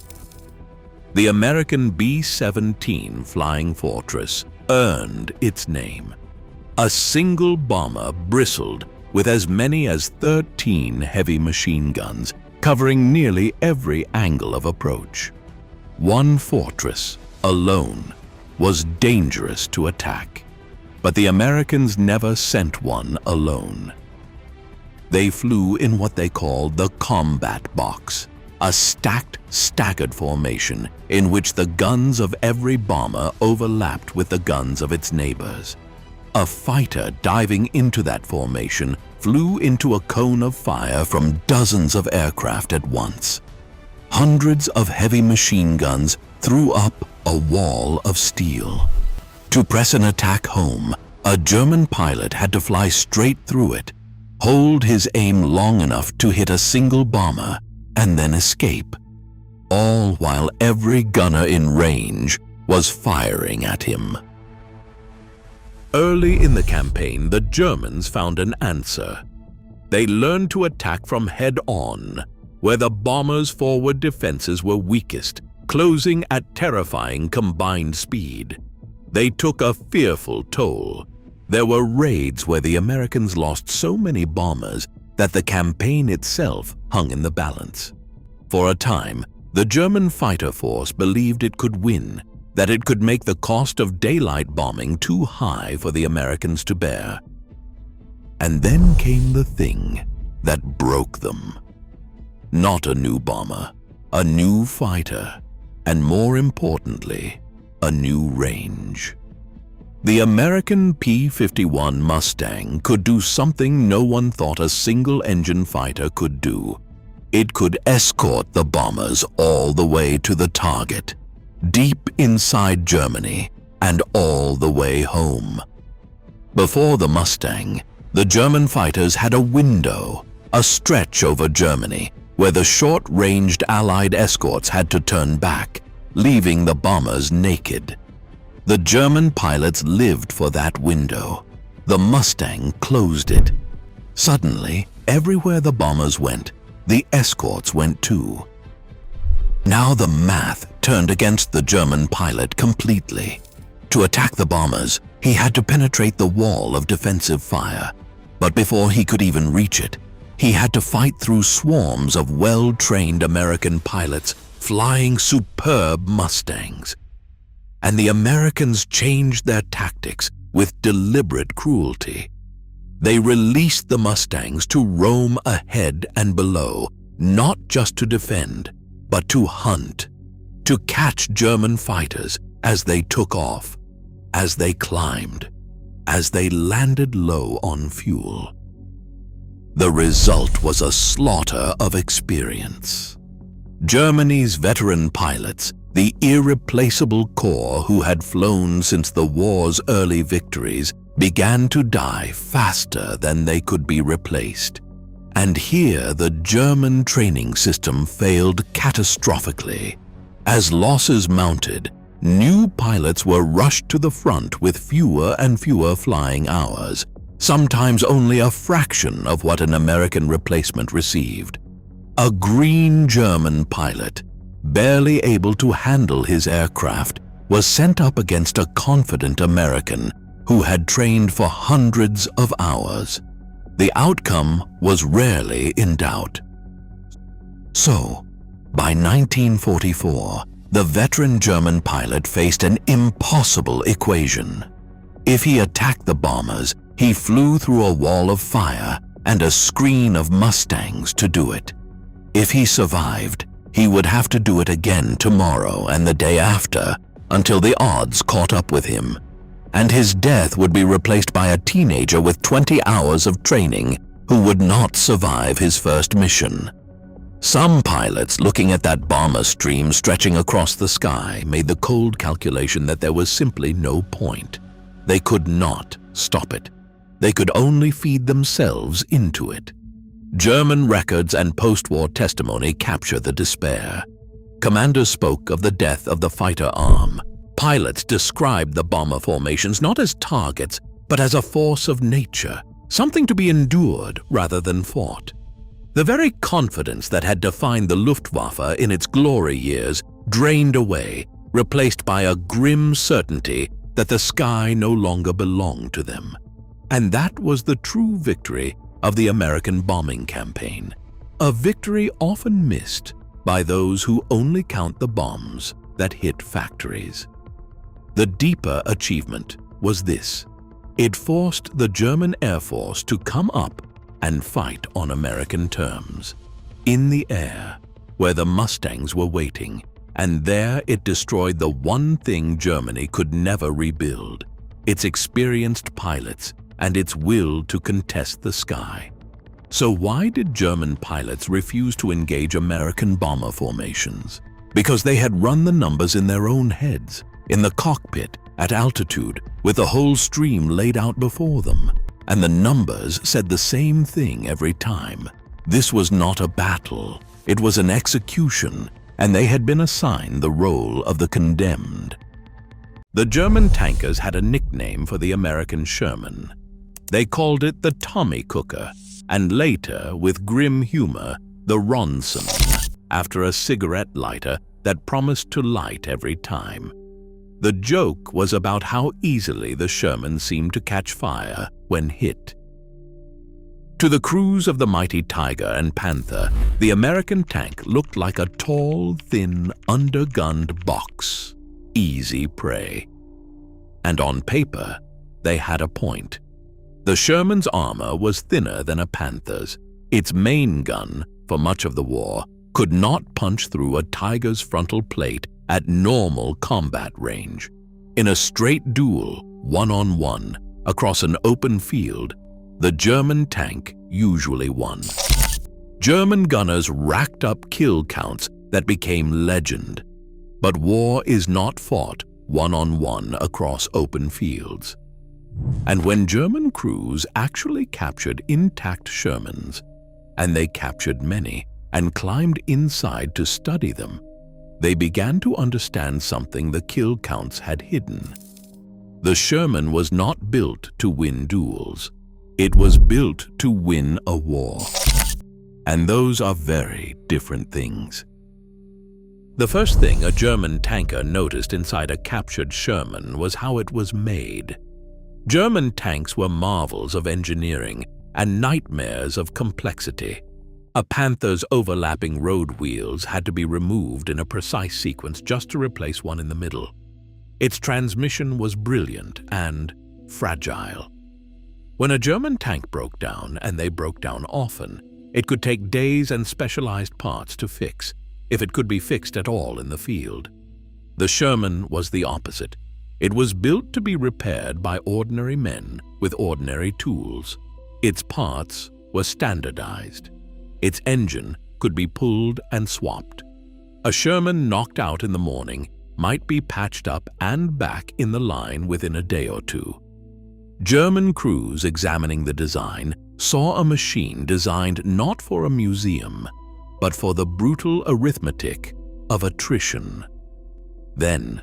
The American B-17 Flying Fortress earned its name. A single bomber bristled with as many as 13 heavy machine guns covering nearly every angle of approach. One fortress, alone, was dangerous to attack, but the Americans never sent one alone. They flew in what they called the combat box, a stacked, staggered formation in which the guns of every bomber overlapped with the guns of its neighbors. A fighter diving into that formation flew into a cone of fire from dozens of aircraft at once. Hundreds of heavy machine guns threw up a wall of steel. To press an attack home, a German pilot had to fly straight through it, hold his aim long enough to hit a single bomber, and then escape, all while every gunner in range was firing at him. Early in the campaign, the Germans found an answer. They learned to attack from head-on, where the bombers' forward defenses were weakest, closing at terrifying combined speed. They took a fearful toll. There were raids where the Americans lost so many bombers that the campaign itself hung in the balance. For a time, the German fighter force believed it could win, that it could make the cost of daylight bombing too high for the Americans to bear. And then came the thing that broke them. Not a new bomber, a new fighter, and more importantly, a new range. The American P-51 Mustang could do something no one thought a single-engine fighter could do. It could escort the bombers all the way to the target, deep inside Germany and all the way home. Before the Mustang, the German fighters had a window, a stretch over Germany, where the short-ranged Allied escorts had to turn back, leaving the bombers naked. The German pilots lived for that window. The Mustang closed it. Suddenly, everywhere the bombers went, the escorts went too. Now the math turned against the German pilot completely. To attack the bombers, he had to penetrate the wall of defensive fire. But before he could even reach it, he had to fight through swarms of well-trained American pilots flying superb Mustangs. And the Americans changed their tactics with deliberate cruelty. They released the Mustangs to roam ahead and below, not just to defend, but to hunt, to catch German fighters as they took off, as they climbed, as they landed low on fuel. The result was a slaughter of experience. Germany's veteran pilots, the irreplaceable corps who had flown since the war's early victories, began to die faster than they could be replaced. And here the German training system failed catastrophically. As losses mounted, new pilots were rushed to the front with fewer and fewer flying hours, sometimes only a fraction of what an American replacement received. A green German pilot, barely able to handle his aircraft, was sent up against a confident American who had trained for hundreds of hours. The outcome was rarely in doubt. So, by 1944, the veteran German pilot faced an impossible equation. If he attacked the bombers, he flew through a wall of fire and a screen of Mustangs to do it. If he survived, he would have to do it again tomorrow and the day after until the odds caught up with him. And his death would be replaced by a teenager with 20 hours of training who would not survive his first mission. Some pilots looking at that bomber stream stretching across the sky made the cold calculation that there was simply no point. They could not stop it. They could only feed themselves into it. German records and post-war testimony capture the despair. Commanders spoke of the death of the fighter arm. Pilots described the bomber formations not as targets, but as a force of nature, something to be endured rather than fought. The very confidence that had defined the Luftwaffe in its glory years drained away, replaced by a grim certainty that the sky no longer belonged to them. And that was the true victory of the American bombing campaign. A victory often missed by those who only count the bombs that hit factories. The deeper achievement was this. It forced the German Air Force to come up and fight on American terms. In the air, where the Mustangs were waiting, and there it destroyed the one thing Germany could never rebuild: its experienced pilots and its will to contest the sky. So why did German pilots refuse to engage American bomber formations? Because they had run the numbers in their own heads, in the cockpit, at altitude, with the whole stream laid out before them. And the numbers said the same thing every time. This was not a battle, it was an execution, and they had been assigned the role of the condemned. The German tankers had a nickname for the American Sherman. They called it the Tommy Cooker, and later, with grim humor, the Ronson, after a cigarette lighter that promised to light every time. The joke was about how easily the Sherman seemed to catch fire when hit. To the crews of the mighty Tiger and Panther, the American tank looked like a tall, thin, undergunned box, easy prey. And on paper, they had a point. The Sherman's armor was thinner than a Panther's. Its main gun, for much of the war, could not punch through a Tiger's frontal plate at normal combat range. In a straight duel, one-on-one, across an open field, the German tank usually won. German gunners racked up kill counts that became legend. But war is not fought one-on-one across open fields. And when German crews actually captured intact Shermans, and they captured many and climbed inside to study them, they began to understand something the kill counts had hidden. The Sherman was not built to win duels. It was built to win a war. And those are very different things. The first thing a German tanker noticed inside a captured Sherman was how it was made. German tanks were marvels of engineering and nightmares of complexity. A Panther's overlapping road wheels had to be removed in a precise sequence just to replace one in the middle. Its transmission was brilliant and fragile. When a German tank broke down, and they broke down often, it could take days and specialized parts to fix, if it could be fixed at all in the field. The Sherman was the opposite. It was built to be repaired by ordinary men with ordinary tools. Its parts were standardized. Its engine could be pulled and swapped. A Sherman knocked out in the morning might be patched up and back in the line within a day or two. German crews examining the design saw a machine designed not for a museum, but for the brutal arithmetic of attrition. Then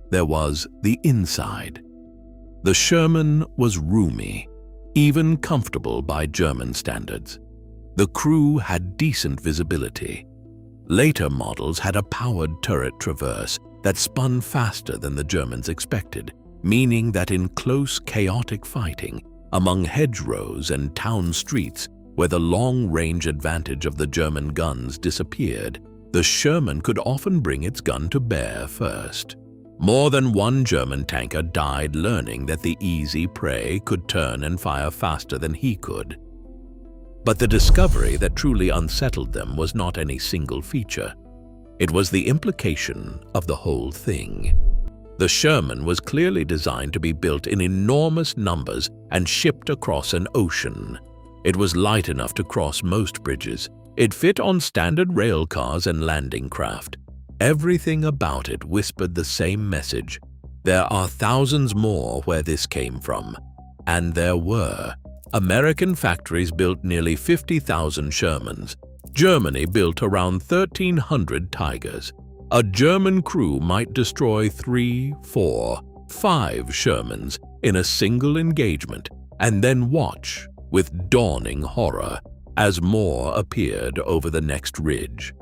there was the inside. The Sherman was roomy, even comfortable by German standards. The crew had decent visibility. Later models had a powered turret traverse that spun faster than the Germans expected, meaning that in close, chaotic fighting, among hedgerows and town streets, where the long-range advantage of the German guns disappeared, the Sherman could often bring its gun to bear first. More than one German tanker died learning that the easy prey could turn and fire faster than he could. But the discovery that truly unsettled them was not any single feature. It was the implication of the whole thing. The Sherman was clearly designed to be built in enormous numbers and shipped across an ocean. It was light enough to cross most bridges. It fit on standard rail cars and landing craft. Everything about it whispered the same message. There are thousands more where this came from. And there were. American factories built nearly 50,000 Shermans. Germany built around 1,300 Tigers. A German crew might destroy 3, 4, 5 Shermans in a single engagement and then watch with dawning horror as more appeared over the next ridge.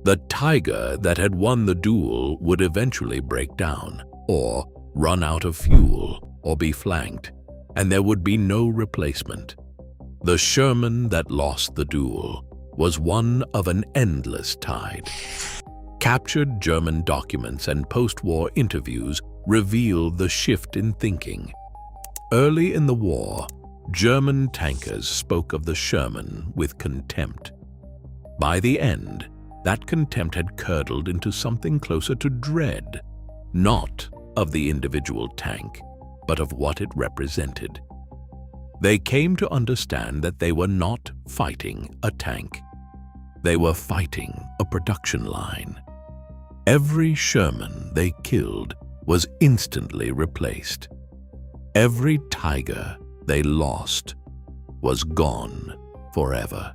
The Tiger that had won the duel would eventually break down, or run out of fuel, or be flanked, and there would be no replacement. The Sherman that lost the duel was one of an endless tide. Captured German documents and post-war interviews reveal the shift in thinking. Early in the war, German tankers spoke of the Sherman with contempt. By the end, that contempt had curdled into something closer to dread, not of the individual tank, but of what it represented. They came to understand that they were not fighting a tank. They were fighting a production line. Every Sherman they killed was instantly replaced. Every Tiger they lost was gone forever.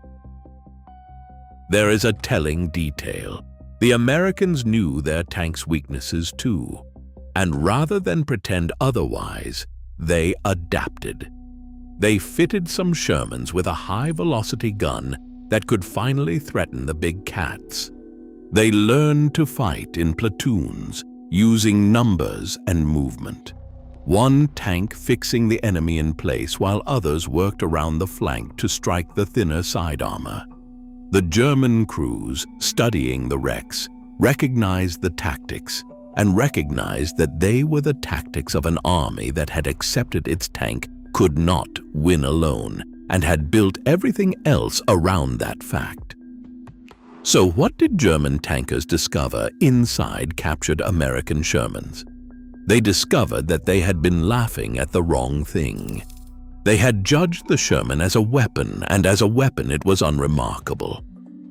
There is a telling detail. The Americans knew their tank's weaknesses too, and rather than pretend otherwise, they adapted. They fitted some Shermans with a high-velocity gun that could finally threaten the big cats. They learned to fight in platoons, using numbers and movement. One tank fixing the enemy in place while others worked around the flank to strike the thinner side armor. The German crews, studying the wrecks, recognized the tactics and recognized that they were the tactics of an army that had accepted its tank could not win alone and had built everything else around that fact. So what did German tankers discover inside captured American Shermans? They discovered that they had been laughing at the wrong thing. They had judged the Sherman as a weapon, and as a weapon it was unremarkable.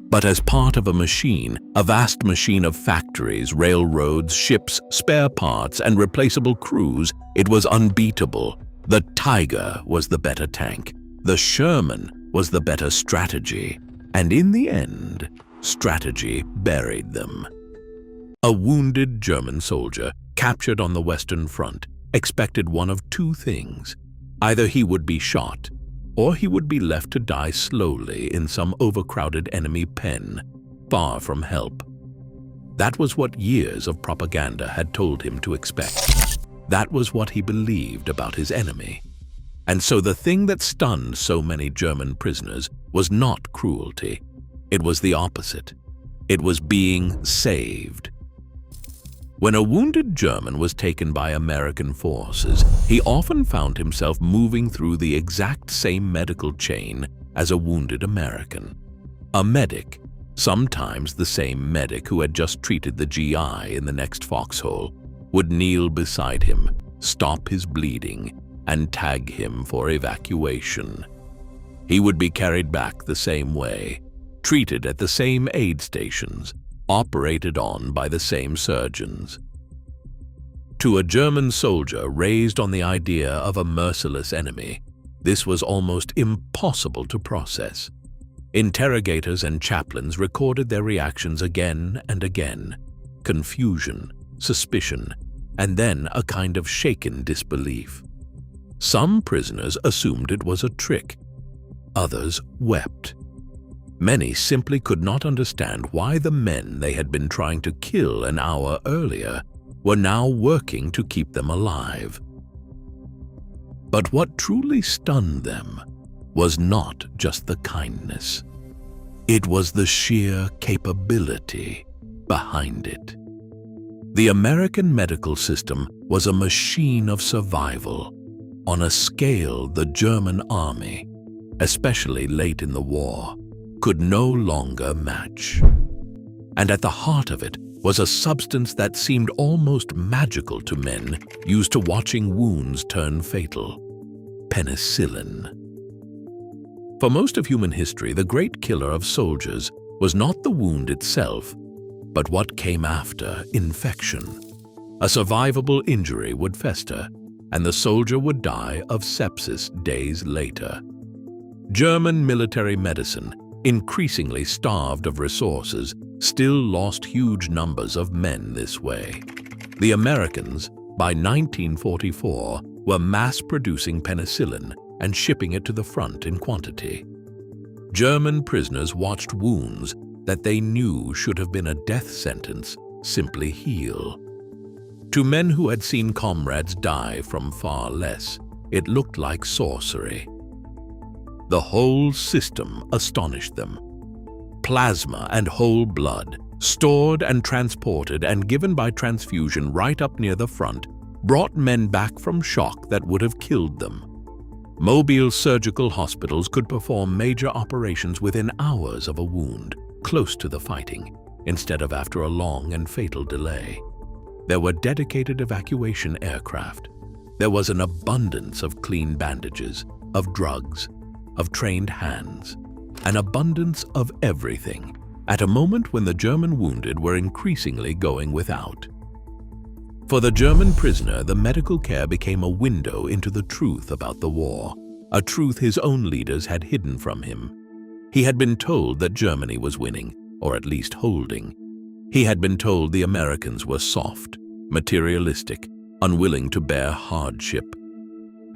But as part of a machine, a vast machine of factories, railroads, ships, spare parts, and replaceable crews, it was unbeatable. The Tiger was the better tank. The Sherman was the better strategy. And in the end, strategy buried them. A wounded German soldier, captured on the Western Front, expected one of two things. Either he would be shot, or he would be left to die slowly in some overcrowded enemy pen, far from help. That was what years of propaganda had told him to expect. That was what he believed about his enemy. And so the thing that stunned so many German prisoners was not cruelty. It was the opposite. It was being saved. When a wounded German was taken by American forces, he often found himself moving through the exact same medical chain as a wounded American. A medic, sometimes the same medic who had just treated the GI in the next foxhole, would kneel beside him, stop his bleeding, and tag him for evacuation. He would be carried back the same way, treated at the same aid stations, operated on by the same surgeons. To a German soldier raised on the idea of a merciless enemy, this was almost impossible to process. Interrogators and chaplains recorded their reactions again and again: confusion, suspicion, and then a kind of shaken disbelief. Some prisoners assumed it was a trick. Others wept. Many simply could not understand why the men they had been trying to kill an hour earlier were now working to keep them alive. But what truly stunned them was not just the kindness. It was the sheer capability behind it. The American medical system was a machine of survival on a scale the German army, especially late in the war, could no longer match. And at the heart of it was a substance that seemed almost magical to men used to watching wounds turn fatal: penicillin. For most of human history, the great killer of soldiers was not the wound itself, but what came after infection. A survivable injury would fester, and the soldier would die of sepsis days later. German military medicine, increasingly starved of resources, still lost huge numbers of men this way. The Americans, by 1944, were mass-producing penicillin and shipping it to the front in quantity. German prisoners watched wounds that they knew should have been a death sentence simply heal. To men who had seen comrades die from far less, it looked like sorcery. The whole system astonished them. plasma and whole blood, stored and transported and given by transfusion right up near the front, brought men back from shock that would have killed them. Mobile surgical hospitals could perform major operations within hours of a wound, close to the fighting, instead of after a long and fatal delay. There were dedicated evacuation aircraft. There was an abundance of clean bandages, of drugs, of trained hands, an abundance of everything, at a moment when the German wounded were increasingly going without. For the German prisoner, the medical care became a window into the truth about the war, a truth his own leaders had hidden from him. He had been told that Germany was winning, or at least holding. He had been told the Americans were soft, materialistic, unwilling to bear hardship.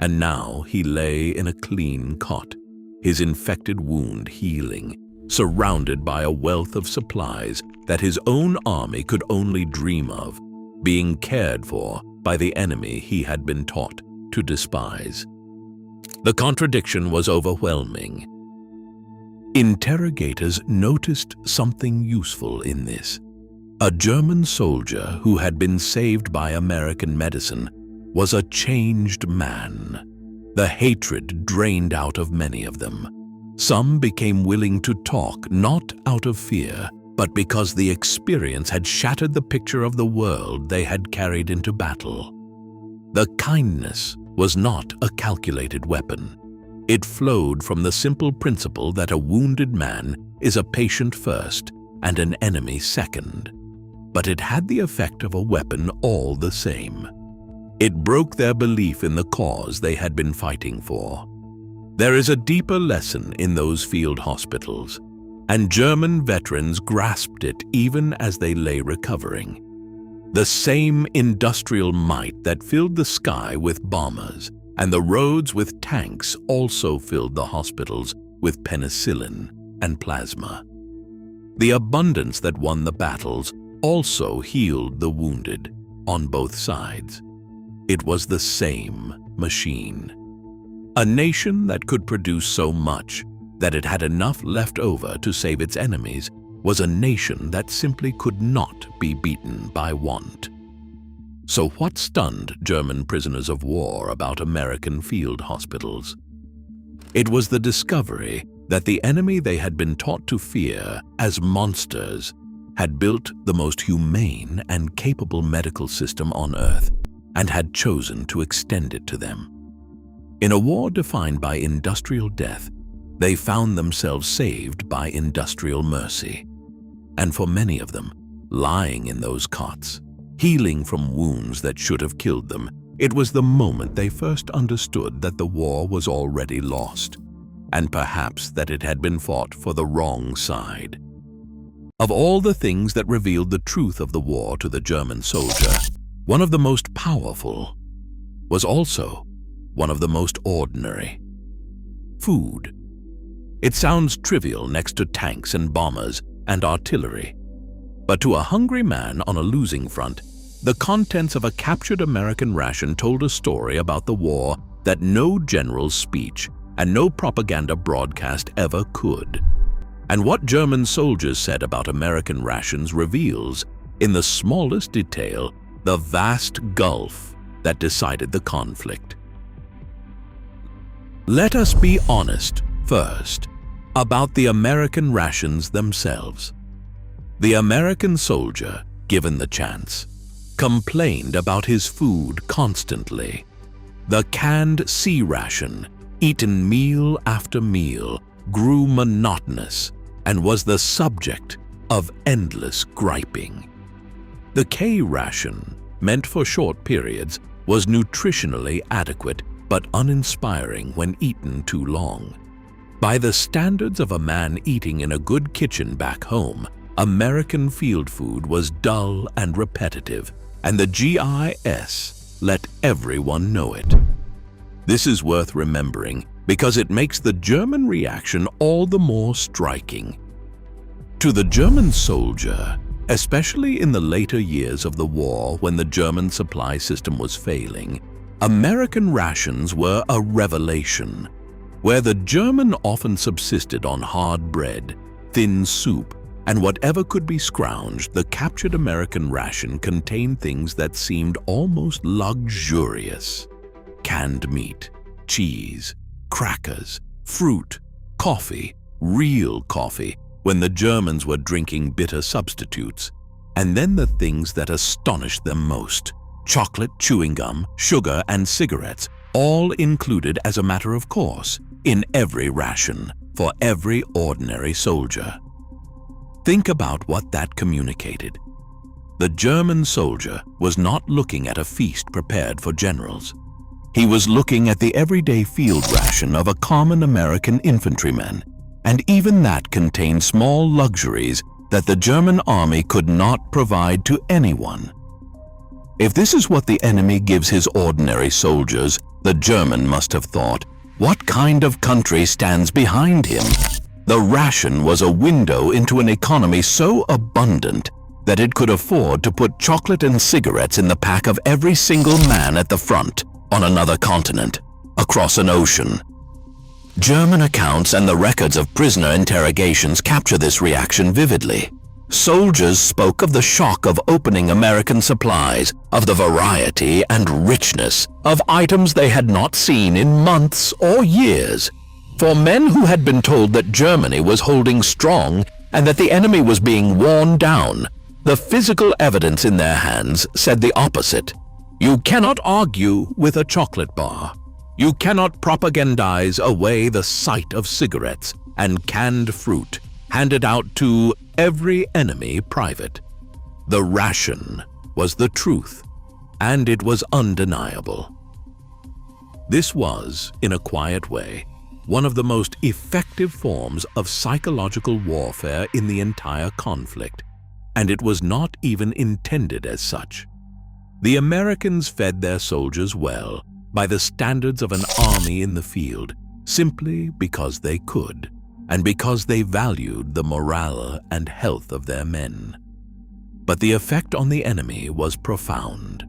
And now he lay in a clean cot, his infected wound healing, surrounded by a wealth of supplies that his own army could only dream of, being cared for by the enemy he had been taught to despise. The contradiction was overwhelming. Interrogators noticed something useful in this. A German soldier who had been saved by American medicine was a changed man. The hatred drained out of many of them. Some became willing to talk not out of fear, but because the experience had shattered the picture of the world they had carried into battle. The kindness was not a calculated weapon. It flowed from the simple principle that a wounded man is a patient first and an enemy second. But it had the effect of a weapon all the same. It broke their belief in the cause they had been fighting for. There is a deeper lesson in those field hospitals, and German veterans grasped it even as they lay recovering. The same industrial might that filled the sky with bombers and the roads with tanks also filled the hospitals with penicillin and plasma. The abundance that won the battles also healed the wounded on both sides. It was the same machine. A nation that could produce so much that it had enough left over to save its enemies was a nation that simply could not be beaten by want. So what stunned German prisoners of war about American field hospitals? It was the discovery that the enemy they had been taught to fear as monsters had built the most humane and capable medical system on Earth and had chosen to extend it to them. In a war defined by industrial death, they found themselves saved by industrial mercy. And for many of them, lying in those cots, healing from wounds that should have killed them, it was the moment they first understood that the war was already lost, and perhaps that it had been fought for the wrong side. Of all the things that revealed the truth of the war to the German soldier, one of the most powerful was also one of the most ordinary: food. It sounds trivial next to tanks and bombers and artillery, but to a hungry man on a losing front, the contents of a captured American ration told a story about the war that no general's speech and no propaganda broadcast ever could. And what German soldiers said about American rations reveals, in the smallest detail, the vast gulf that decided the conflict. Let us be honest first about the American rations themselves. The American soldier, given the chance, complained about his food constantly. The canned C ration, eaten meal after meal, grew monotonous and was the subject of endless griping. The K ration, meant for short periods, was nutritionally adequate but uninspiring when eaten too long. By the standards of a man eating in a good kitchen back home, American field food was dull and repetitive, and the GIS let everyone know it. This is worth remembering because it makes the German reaction all the more striking. To the German soldier, especially in the later years of the war when the German supply system was failing, American rations were a revelation. Where the German often subsisted on hard bread, thin soup, and whatever could be scrounged. The captured American ration contained things that seemed almost luxurious. Canned meat, cheese, crackers, fruit, coffee, real coffee, when the Germans were drinking bitter substitutes. And then the things that astonished them most: chocolate, chewing gum, sugar, and cigarettes, all included as a matter of course in every ration for every ordinary soldier. Think about what that communicated. The German soldier was not looking at a feast prepared for generals. He was looking at the everyday field ration of a common American infantryman, and even that contained small luxuries that the German army could not provide to anyone. If this is what the enemy gives his ordinary soldiers, the German must have thought, what kind of country stands behind him? The ration was a window into an economy so abundant that it could afford to put chocolate and cigarettes in the pack of every single man at the front, on another continent, across an ocean. German accounts and the records of prisoner interrogations capture this reaction vividly. Soldiers spoke of the shock of opening American supplies, of the variety and richness of items they had not seen in months or years. For men who had been told that Germany was holding strong and that the enemy was being worn down, the physical evidence in their hands said the opposite. You cannot argue with a chocolate bar. You cannot propagandize away the sight of cigarettes and canned fruit handed out to every enemy private. The ration was the truth, and it was undeniable. This was, in a quiet way, one of the most effective forms of psychological warfare in the entire conflict, and it was not even intended as such. The Americans fed their soldiers well by the standards of an army in the field, simply because they could, and because they valued the morale and health of their men. But the effect on the enemy was profound.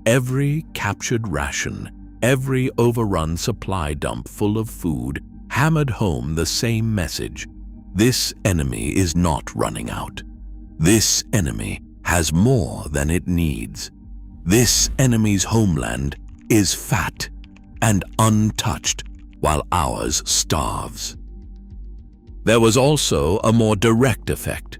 Every captured ration, every overrun supply dump full of food hammered home the same message: this enemy is not running out. This enemy has more than it needs. This enemy's homeland is fat and untouched, while ours starves. There was also a more direct effect.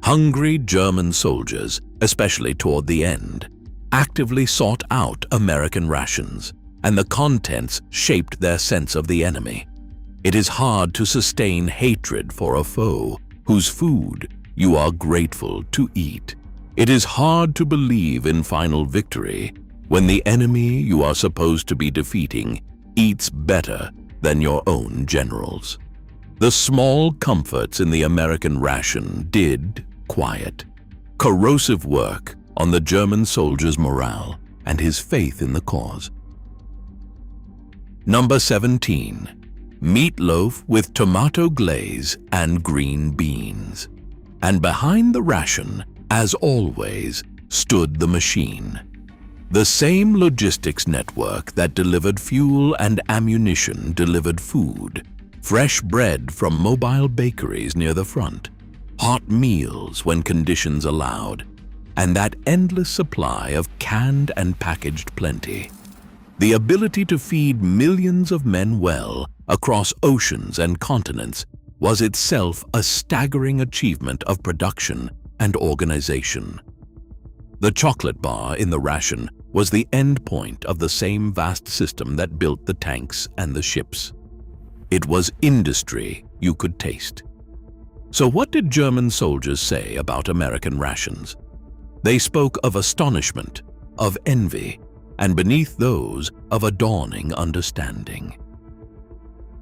Hungry German soldiers, especially toward the end, actively sought out American rations, and the contents shaped their sense of the enemy. It is hard to sustain hatred for a foe whose food you are grateful to eat. It is hard to believe in final victory when the enemy you are supposed to be defeating eats better than your own generals. The small comforts in the American ration did quiet, corrosive work on the German soldier's morale and his faith in the cause. Number 17. Meatloaf with tomato glaze and green beans. And behind the ration, as always, stood the machine. The same logistics network that delivered fuel and ammunition delivered food. Fresh bread from mobile bakeries near the front, hot meals when conditions allowed, and that endless supply of canned and packaged plenty. The ability to feed millions of men well across oceans and continents was itself a staggering achievement of production and organization. The chocolate bar in the ration was the end point of the same vast system that built the tanks and the ships. It was industry you could taste. So what did German soldiers say about American rations? They spoke of astonishment, of envy, and beneath those, of a dawning understanding.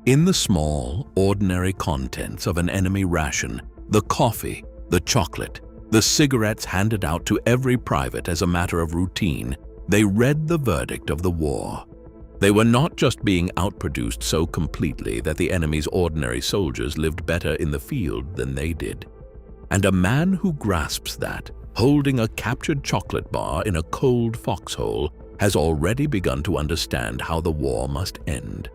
In the small, ordinary contents of an enemy ration, the coffee, the chocolate, the cigarettes handed out to every private as a matter of routine, they read the verdict of the war. They were not just being outproduced so completely that the enemy's ordinary soldiers lived better in the field than they did. And a man who grasps that, holding a captured chocolate bar in a cold foxhole, has already begun to understand how the war must end.